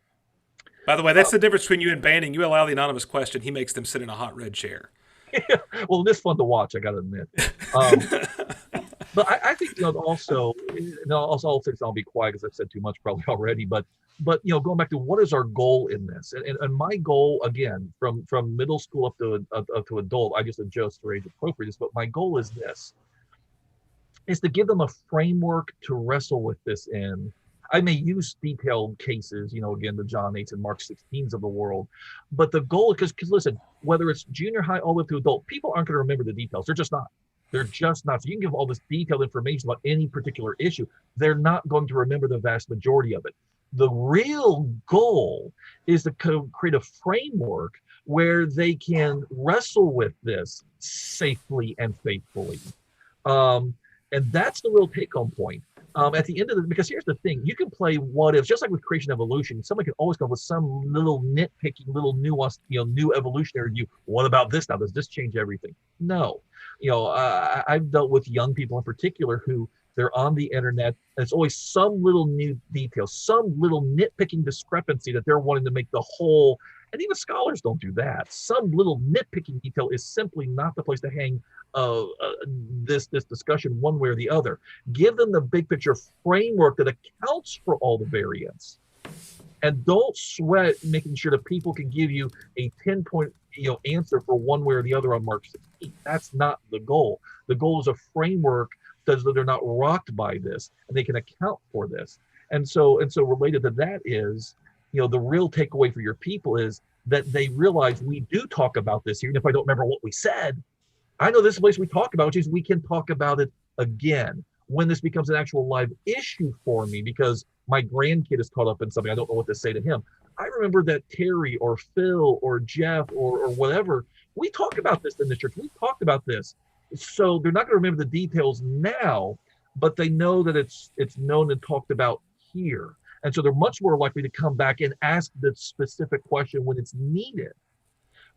By the way, that's the difference between you and Banning. You allow the anonymous question, he makes them sit in a hot red chair. Well, it is fun to watch, I got to admit. But I think, also I'll be quiet because I've said too much probably already, but going back to what is our goal in this? And my goal, again, from middle school up to adult, I just adjust for age appropriateness, but my goal is this, is to give them a framework to wrestle with this in. I may use detailed cases, again, the John 8s and Mark 16s of the world, but the goal, because listen, whether it's junior high all the way to adult, people aren't going to remember the details. They're just not. They're just not. So you can give all this detailed information about any particular issue. They're not going to remember the vast majority of it. The real goal is to create a framework where they can wrestle with this safely and faithfully. And that's the real take-home point. At the end of because here's the thing, you can play what if, just like with creation evolution, someone can always come up with some little nitpicking, little nuanced, new evolutionary view. What about this now? Does this change everything? No. I've dealt with young people in particular who they're on the internet, and it's always some little new detail, some little nitpicking discrepancy that they're wanting to make the whole, and even scholars don't do that. Some little nitpicking detail is simply not the place to hang this discussion one way or the other. Give them the big picture framework that accounts for all the variance. And don't sweat making sure that people can give you a 10-point answer for one way or the other on Mark 16. That's not the goal. The goal is a framework so that they're not rocked by this and they can account for this. And so related to that is, the real takeaway for your people is that they realize we do talk about this here. And if I don't remember what we said, I know this is a place we talk about, which is we can talk about it again when this becomes an actual live issue for me, because my grandkid is caught up in something. I don't know what to say to him. I remember that Terry or Phil or Jeff or whatever, we talk about this in the church. We talked about this. So they're not going to remember the details now, but they know that it's known and talked about here. And so they're much more likely to come back and ask the specific question when it's needed,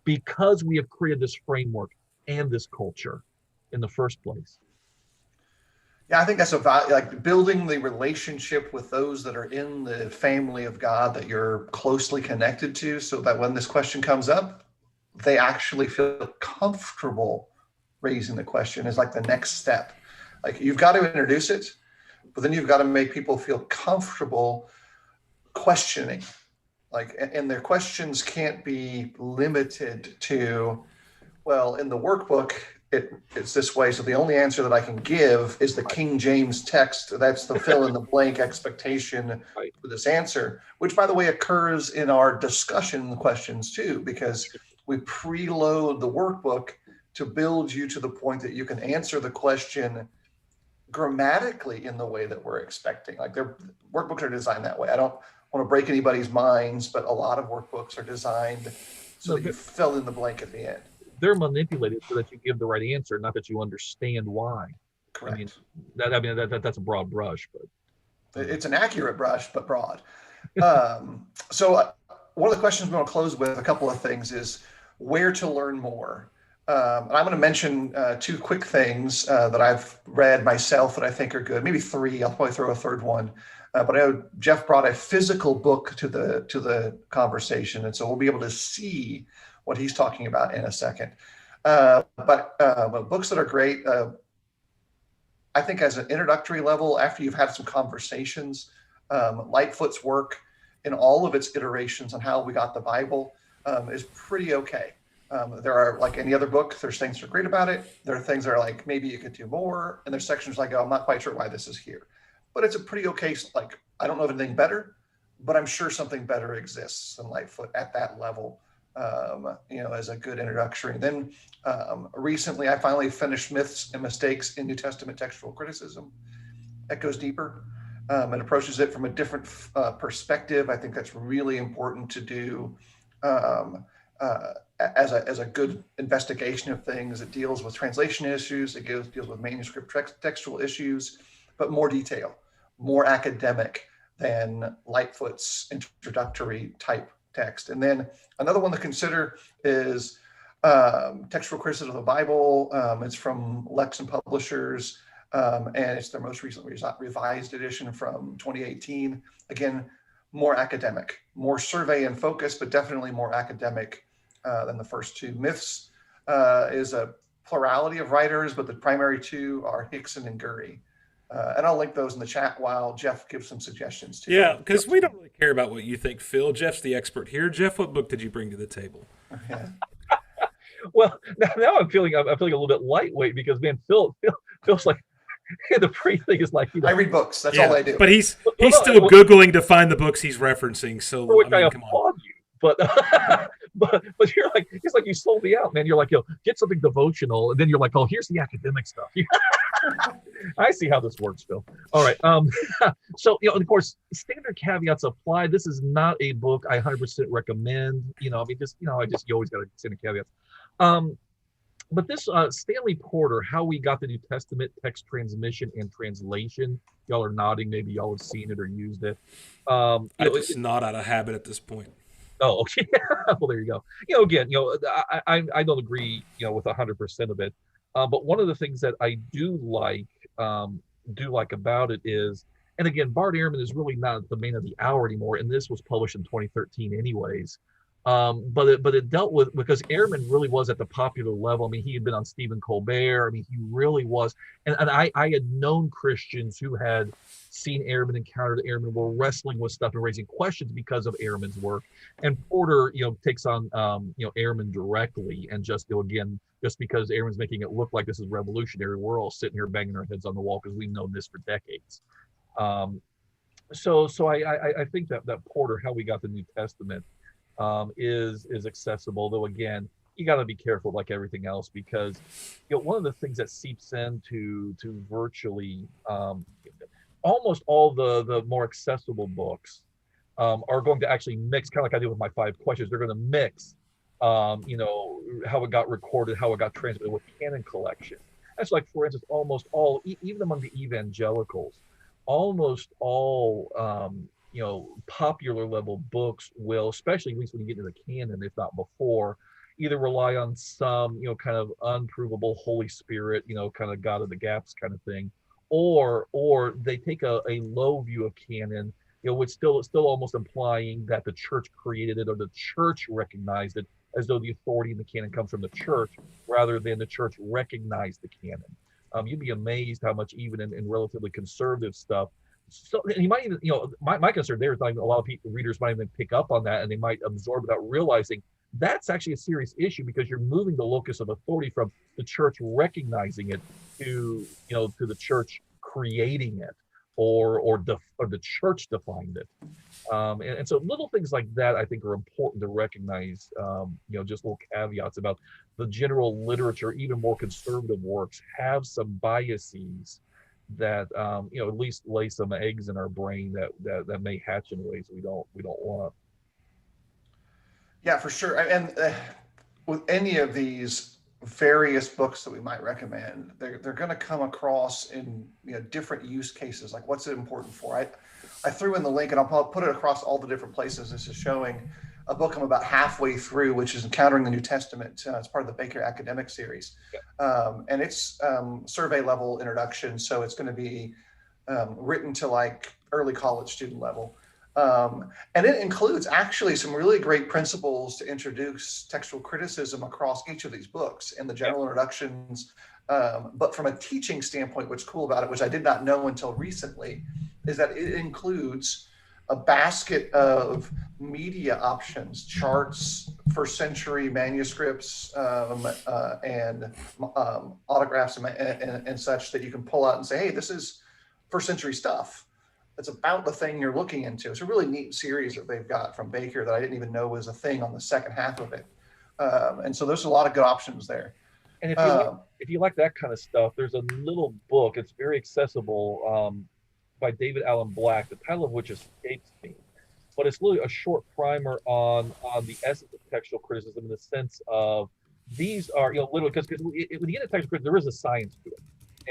because we have created this framework and this culture in the first place. Yeah, I think that's like building the relationship with those that are in the family of God that you're closely connected to, so that when this question comes up, they actually feel comfortable raising the question is like the next step. Like, you've got to introduce it, but then you've got to make people feel comfortable questioning. Like, and their questions can't be limited to, well, in the workbook, it's this way, so the only answer that I can give is the King James text. That's the fill in the blank expectation for this answer, which, by the way, occurs in our discussion questions too, because we preload the workbook to build you to the point that you can answer the question grammatically in the way that we're expecting. Like, their workbooks are designed that way. I don't want to break anybody's minds, but a lot of workbooks are designed so that you fill in the blank at the end. They're manipulated so that you give the right answer, not that you understand why. Correct. That's a broad brush, but it's an accurate brush, but broad. So one of the questions we want to close with, a couple of things, is where to learn more. And I'm going to mention two quick things that I've read myself that I think are good. Maybe three. I'll probably throw a third one. But I know Jeff brought a physical book to the conversation, and so we'll be able to see what he's talking about in a second. But books that are great, I think as an introductory level, after you've had some conversations, Lightfoot's work in all of its iterations on how we got the Bible is pretty okay. There are, like any other book, there's things that are great about it. There are things that are like, maybe you could do more. And there's sections like, oh, I'm not quite sure why this is here. But it's a pretty okay, like, I don't know of anything better, but I'm sure something better exists than Lightfoot at that level, as a good introductory. And then recently, I finally finished Myths and Mistakes in New Testament Textual Criticism. That goes deeper and approaches it from a different perspective. I think that's really important to do. as a good investigation of things. It deals with translation issues. It deals with manuscript textual issues, but more detail, more academic than Lightfoot's introductory type text. And then another one to consider is Textual Criticism of the Bible. It's from Lexham Publishers, and it's their most recent revised edition from 2018. Again, more academic, more survey and focus, but definitely more academic than the first two. Myths is a plurality of writers, but the primary two are Hickson and Gurry. And I'll link those in the chat while Jeff gives some suggestions too. Yeah, because we don't really care about what you think, Phil. Jeff's the expert here. Jeff, what book did you bring to the table? Yeah. Well, now I'm feeling a little bit lightweight because, man, Phil's like, the free thing is like, I read books. That's all I do. But he's still Googling to find the books he's referencing. So for which I come on. applaud you. But but you're like, it's like you sold me out, man. You're like, get something devotional, and then you're like, oh, here's the academic stuff. I see how this works, Phil. All right. So of course, standard caveats apply. This is not a book I 100% recommend. You always got to consider caveats. But this Stanley Porter, How We Got the New Testament, Text Transmission and Translation. Y'all are nodding. Maybe y'all have seen it or used it. It's not out of habit at this point. Oh, okay. Well, there you go. Again, I don't agree, with 100% of it. But one of the things that I do like about it is, and again, Bart Ehrman is really not the man of the hour anymore, and this was published in 2013 anyways. But it dealt with, because Ehrman really was at the popular level. I mean, he had been on Stephen Colbert. I mean, he really was. And I had known Christians who had seen Ehrman, encountered Ehrman, were wrestling with stuff and raising questions because of Ehrman's work. And Porter, takes on, Ehrman directly, and just, again, just because Ehrman's making it look like this is revolutionary, we're all sitting here banging our heads on the wall because we've known this for decades. So I think that Porter, How We Got the New Testament, is accessible, though again, you got to be careful like everything else, because one of the things that seeps into virtually almost all the more accessible books are going to actually mix, kind of like I did with my 5 questions. They're going to mix how it got recorded, how it got transmitted with canon collection. That's like, for instance, almost all, even among the evangelicals, almost all popular level books will, especially at least when you get into the canon, if not before, either rely on some, kind of unprovable Holy Spirit, kind of God of the gaps kind of thing, or they take a low view of canon, which still almost implying that the church created it or the church recognized it, as though the authority in the canon comes from the church rather than the church recognized the canon. You'd be amazed how much, even in relatively conservative stuff. So, and you might even, my concern there is like a lot of readers might even pick up on that, and they might absorb without realizing that's actually a serious issue, because you're moving the locus of authority from the church recognizing it to the church creating it, or the church defined it. And so little things like that I think are important to recognize. Just little caveats about the general literature. Even more conservative works have some biases that at least lay some eggs in our brain that may hatch in ways we don't want. Yeah, for sure. And with any of these various books that we might recommend, they're going to come across in different use cases. Like, what's it important for? I threw in the link, and I'll put it across all the different places. This is showing a book I'm about halfway through, which is Encountering the New Testament. It's part of the Baker Academic Series. And it's survey level introduction. So it's going to be written to like early college student level. And it includes actually some really great principles to introduce textual criticism across each of these books and the general introductions. But from a teaching standpoint, what's cool about it, which I did not know until recently, is that it includes a basket of media options, charts, first century manuscripts, and autographs and such that you can pull out and say, hey, this is first century stuff. It's about the thing you're looking into. It's a really neat series that they've got from Baker that I didn't even know was a thing on the second half of it. And so there's a lot of good options there. And if you like that kind of stuff, there's a little book. It's very accessible by David Allen Black, the title of which escapes me. But it's really a short primer on the essence of textual criticism in the sense of these are, literally, because when you get into textual criticism, there is a science to it.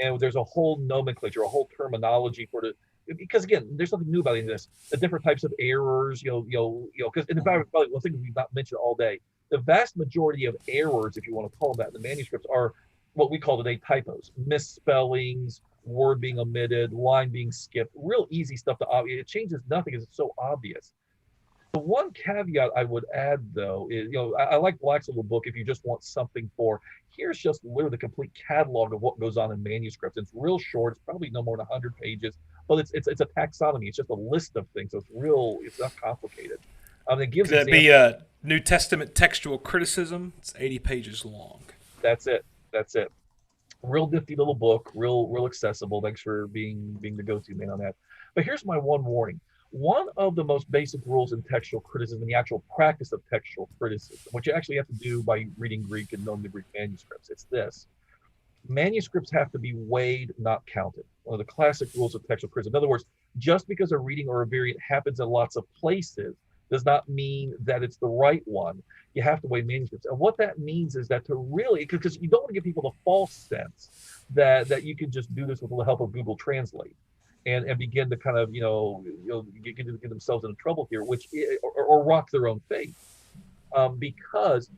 And there's a whole nomenclature, a whole terminology for it. Because again, there's nothing new about any of this. The different types of errors, because in fact, probably one thing we've not mentioned all day, the vast majority of errors, if you want to call them that, in the manuscripts are what we call today typos, misspellings, word being omitted, line being skipped, real easy stuff to obviate. It changes nothing because it's so obvious. The one caveat I would add, though, is, I like Black's little book if you just want something for, here's just literally the complete catalog of what goes on in manuscripts. It's real short. It's probably no more than 100 pages, but it's a taxonomy. It's just a list of things. So it's not complicated. It gives Could that be a New Testament textual criticism? It's 80 pages long. That's it. Real nifty little book, real accessible. Thanks for being the go-to man on that. But here's my one warning. One of the most basic rules in textual criticism, the actual practice of textual criticism, which you actually have to do by reading Greek and knowing the Greek manuscripts, it's this. Manuscripts have to be weighed, not counted. One of the classic rules of textual criticism. In other words, just because a reading or a variant happens in lots of places does not mean that it's the right one. You have to weigh manuscripts. And what that means is that to really, because you don't want to give people the false sense that you can just do this with the help of Google Translate. And begin to kind of, get themselves into trouble here, or rock their own faith, because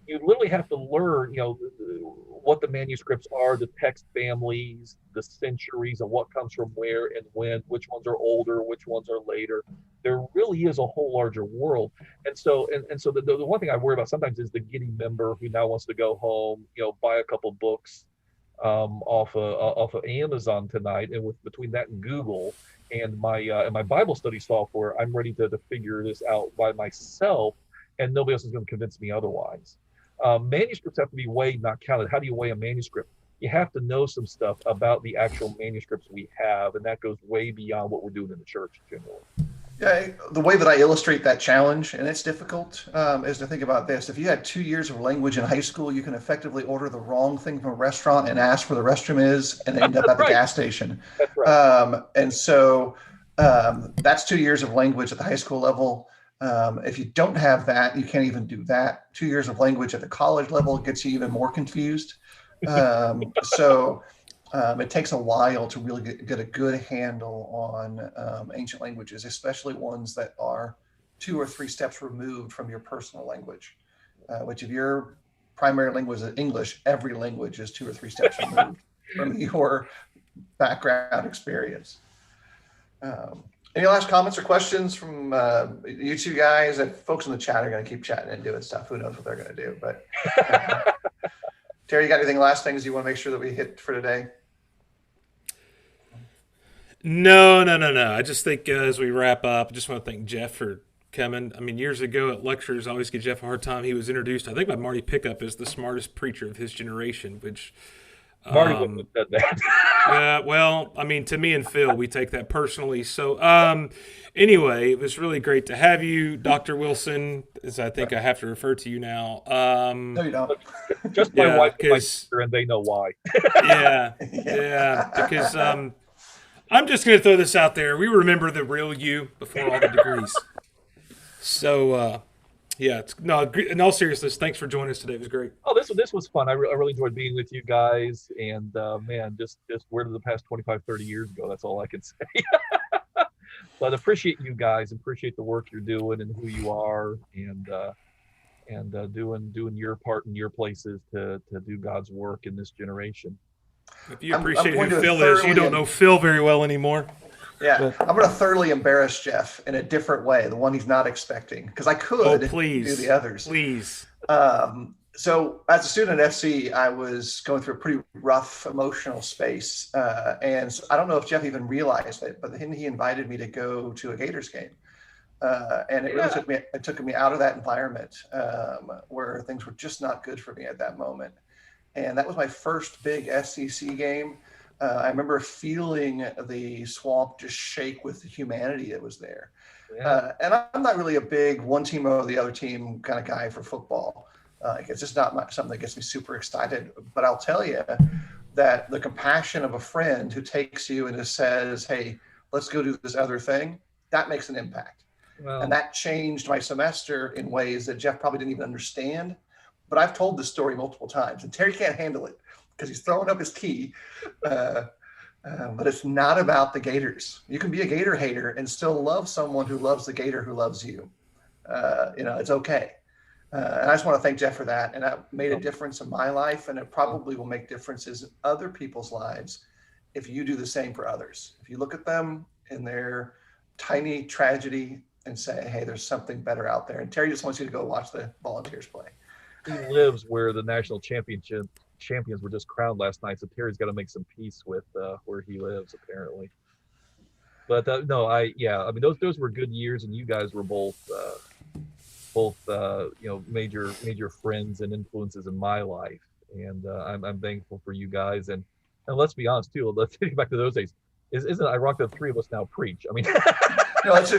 you literally have to learn, what the manuscripts are, the text families, the centuries, and what comes from where and when, which ones are older, which ones are later. There really is a whole larger world, and so the one thing I worry about sometimes is the giddy member who now wants to go home, buy a couple books off of Amazon tonight, and between that and Google and my Bible study software, I'm ready to figure this out by myself, and nobody else is going to convince me otherwise. Manuscripts have to be weighed, not counted. How do you weigh a manuscript? You have to know some stuff about the actual manuscripts we have, and that goes way beyond what we're doing in the church generally. Yeah, the way that I illustrate that challenge, and it's difficult, is to think about this. If you had 2 years of language in high school, you can effectively order the wrong thing from a restaurant and ask where the restroom is and end up at the gas station. That's right. And so that's 2 years of language at the high school level. If you don't have that, you can't even do that. 2 years of language at the college level gets you even more confused. It takes a while to really get a good handle on ancient languages, especially ones that are 2 or 3 steps removed from your personal language, which if your primary language is English, every language is 2 or 3 steps removed from your background experience. Any last comments or questions from you two guys? And folks in the chat are going to keep chatting and doing stuff. Who knows what they're going to do? But Terry, you got anything last things you want to make sure that we hit for today? No. I just think as we wrap up, I just want to thank Jeff for coming. I mean, years ago at lectures, I always give Jeff a hard time. He was introduced, I think, by Marty Pickup as the smartest preacher of his generation, which... Marty wouldn't have said that. Well, I mean, to me and Phil, we take that personally. So anyway, it was really great to have you, Dr. Wilson, as I think I have to refer to you now. No, you don't. Just my wife and my sister, and they know why. Yeah, because I'm just going to throw this out there. We remember the real you before all the degrees. So, in all seriousness, thanks for joining us today. It was great. Oh, this was fun. I really enjoyed being with you guys. And man, just where did the past 25, 30 years go? That's all I can say. But appreciate you guys. Appreciate the work you're doing and who you are, and doing your part in your places to do God's work in this generation. If you appreciate who Phil is, you don't know Phil very well anymore. Yeah, I'm going to thoroughly embarrass Jeff in a different way, the one he's not expecting, because I could do the others. Please. So as a student at FC, I was going through a pretty rough emotional space. And so I don't know if Jeff even realized it, but then he invited me to go to a Gators game. And it really took me out of that environment where things were just not good for me at that moment. And that was my first big SEC game. I remember feeling the swamp just shake with the humanity that was there. Yeah. And I'm not really a big one team over the other team kind of guy for football. It's just not something that gets me super excited. But I'll tell you that the compassion of a friend who takes you and just says, hey, let's go do this other thing, that makes an impact. Well, And that changed my semester in ways that Jeff probably didn't even understand. But I've told this story multiple times, and Terry can't handle it because he's throwing up his tea. But it's not about the Gators. You can be a Gator hater and still love someone who loves the Gator who loves you. It's okay. And I just want to thank Jeff for that. And that made a difference in my life, and it probably will make differences in other people's lives if you do the same for others. If you look at them in their tiny tragedy and say, hey, there's something better out there. And Terry just wants you to go watch the Volunteers play. he lives where the national champions were just crowned last night, so Terry's got to make some peace with where he lives, apparently. But those were good years, and you guys were both major friends and influences in my life, and I'm thankful for you guys. And let's be honest too. Let's take it back to those days. Isn't it ironic that the three of us now preach? I mean, no, it's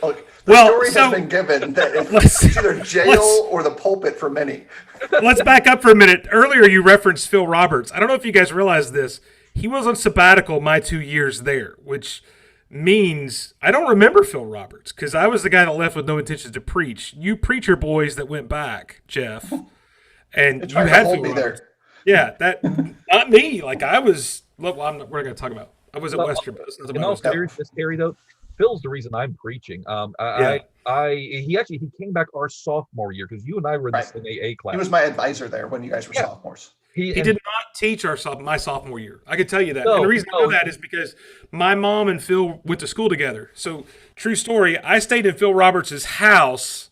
look, the story has been given that it's either jail or the pulpit for many. Let's back up for a minute. Earlier, you referenced Phil Roberts. I don't know if you guys realize this. He was on sabbatical my 2 years there, which means I don't remember Phil Roberts because I was the guy that left with no intention to preach. You preacher boys that went back, Jeff, and you had Phil Roberts. There. Yeah, that not me. Like I was. Look, we're not going to talk about. I was at Western. In all seriousness, Terry, though, Phil's the reason I'm preaching. He came back our sophomore year because you and I were in the same AA class. He was my advisor there when you guys were sophomores. He did not teach my sophomore year. I can tell you that. And the reason I know that is because my mom and Phil went to school together. So, true story, I stayed in Phil Roberts' house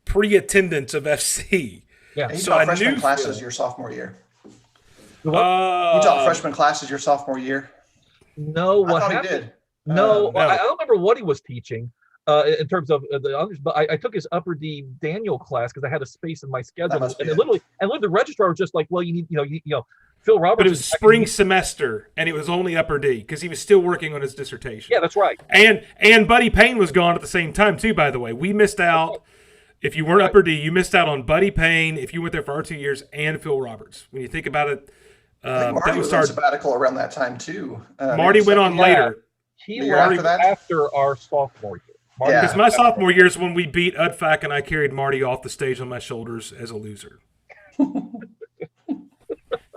pre-attendance of FC. Yeah, he taught freshman classes your sophomore year. He taught freshman classes your sophomore year. No, what I thought happened? he did. No, I don't remember what he was teaching in terms of the others, but I took his Upper D Daniel class because I had a space in my schedule, and literally the registrar was just like, "Well, you need, Phil Roberts." But it was spring semester, and it was only Upper D because he was still working on his dissertation. Yeah, that's right. And Buddy Payne was gone at the same time too. By the way, we missed out. If you weren't Upper D, you missed out on Buddy Payne if you went there for our 2 years, and Phil Roberts. When you think about it. Marty was on sabbatical around that time too. Marty went on later. He left after our sophomore year. Because my sophomore year is when we beat UDFAC and I carried Marty off the stage on my shoulders as a loser.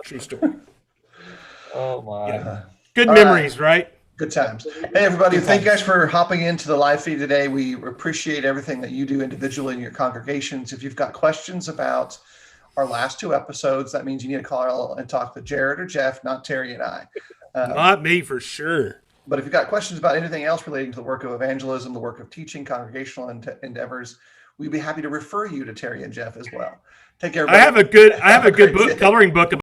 True story. Oh my! Yeah. Good memories, right? Good times. Hey everybody! Thank you guys for hopping into the live feed today. We appreciate everything that you do individually in your congregations. If you've got questions about our last 2 episodes, that means you need to call and talk to Jared or Jeff, not Terry and I. Not me for sure. But if you've got questions about anything else relating to the work of evangelism, the work of teaching, congregational endeavors, we'd be happy to refer you to Terry and Jeff as well. Take care, everybody. I have a good book, coloring book